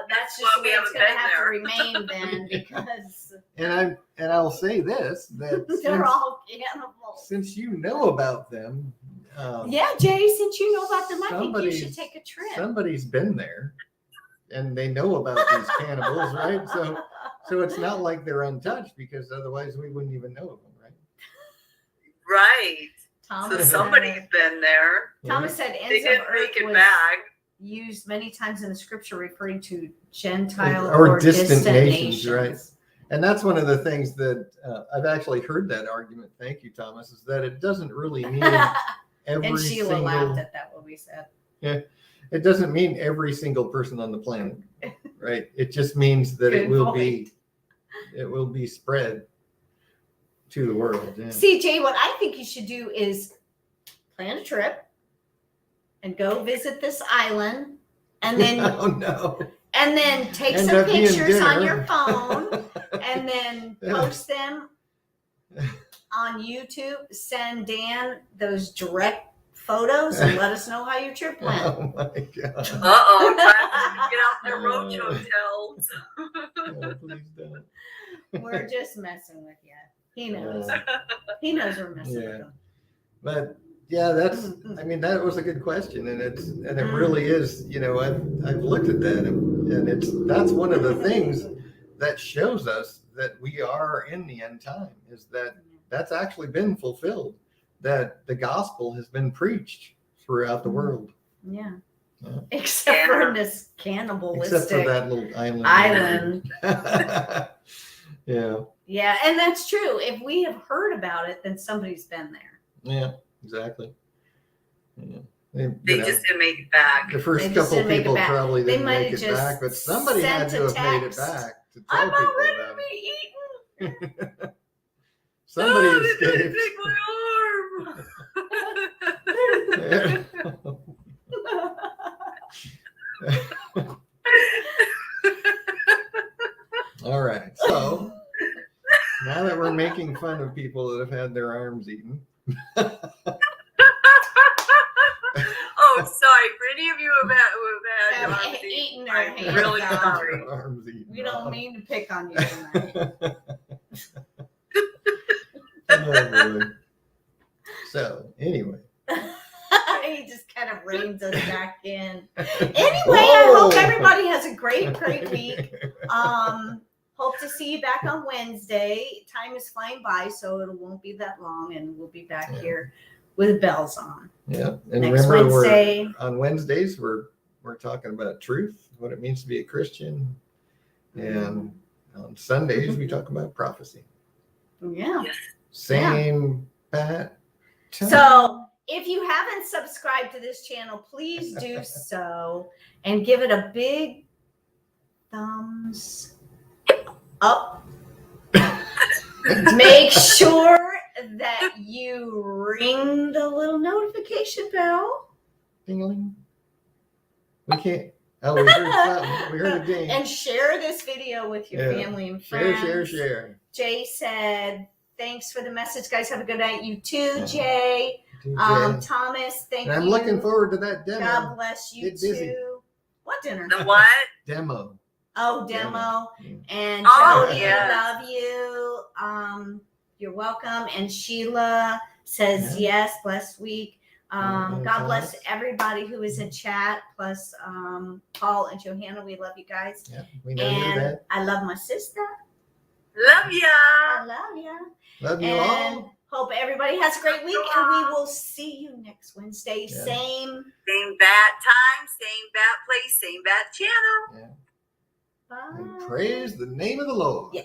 that's just the way it's going to have to remain then, because. And I'll say this, that they're all cannibals. Since you know about them. Yeah, Jay. Since you know about them, I think you should take a trip. Somebody's been there. And they know about these cannibals, right? So it's not like they're untouched, because otherwise we wouldn't even know of them, right? Right. Thomas so somebody's been there. Thomas said ends of earth was used many times in the scripture referring to Gentile or distant nations, right? And that's one of the things that I've actually heard that argument. Thank you, Thomas. Is that it doesn't really mean every and Sheila laughed at that when we said. Yeah. It doesn't mean every single person on the planet, right? It just means that it will be spread. to the world. Yeah. See, Jay, what I think you should do is plan a trip and go visit this island, and then Oh no. and then take End some up being pictures on dinner. your phone, and then post them on YouTube. Send Dan those direct photos and let us know how your trip went. Oh my God. Get out their roach hotels. Oh, please don't. We're just messing with you. He knows. He knows we're messing with him. But yeah, I mean, that was a good question, and it really is. You know, I've looked at that, and that's one of the things that shows us that we are in the end time, is that that's actually been fulfilled, that the gospel has been preached throughout the world. Yeah. Yeah. Except for in this cannibalistic Except for that little island. Yeah. Yeah, and that's true. If we have heard about it, then somebody's been there. Yeah, exactly. Yeah. They just didn't make it back. The first They just couple didn't make it people back. probably They didn't might make have it just back, but somebody had sent to a have made it text. back to tell I'm people not ready about to be eaten. it. Somebody Oh, they didn't escaped. take my arm. All right. So now that we're making fun of people that have had their arms eaten. Oh, sorry. For any of you who have had arms eaten eaten, their I'm hands really off. sorry. Arms eaten We don't off. mean to pick on you tonight. Oh, boy. So anyway. He just kind of reins us back in. Anyway, I hope everybody has a great week. Hope to see you back on Wednesday. Time is flying by, so it won't be that long, and we'll be back here with bells on. Yeah, and Next remember, Wednesday. on Wednesdays we're talking about truth, what it means to be a Christian, and on Sundays we talk about prophecy. Yeah. Same bat time. So if you haven't subscribed to this channel, please do so and give it a big thumbs up. Make sure that you ring the little notification bell. Ding-a-ling. We can't. Oh, we heard something. We heard a ding. And share this video with your family and friends. Share. Jay said, thanks for the message, guys. Have a good night. You too, Jay. DJ. Thomas, thank you. And I'm looking forward to that demo. God bless you Get busy. too. What dinner? The what? Demo. Oh, demo. Yeah. And Oh, Jody, yeah. love you. You're welcome. And Sheila says yes, blessed week. And God bless Thomas. everybody who is in chat, plus Paul and Johanna. We love you guys. Yeah, we know you're And that. I love my sister. Love ya. I love you. Love you And all. hope everybody has a great week. And we will see you next Wednesday. Yeah. Same. Same bat time, same bat place, same bat channel. Yeah. Bye. And praise the name of the Lord. Yeah.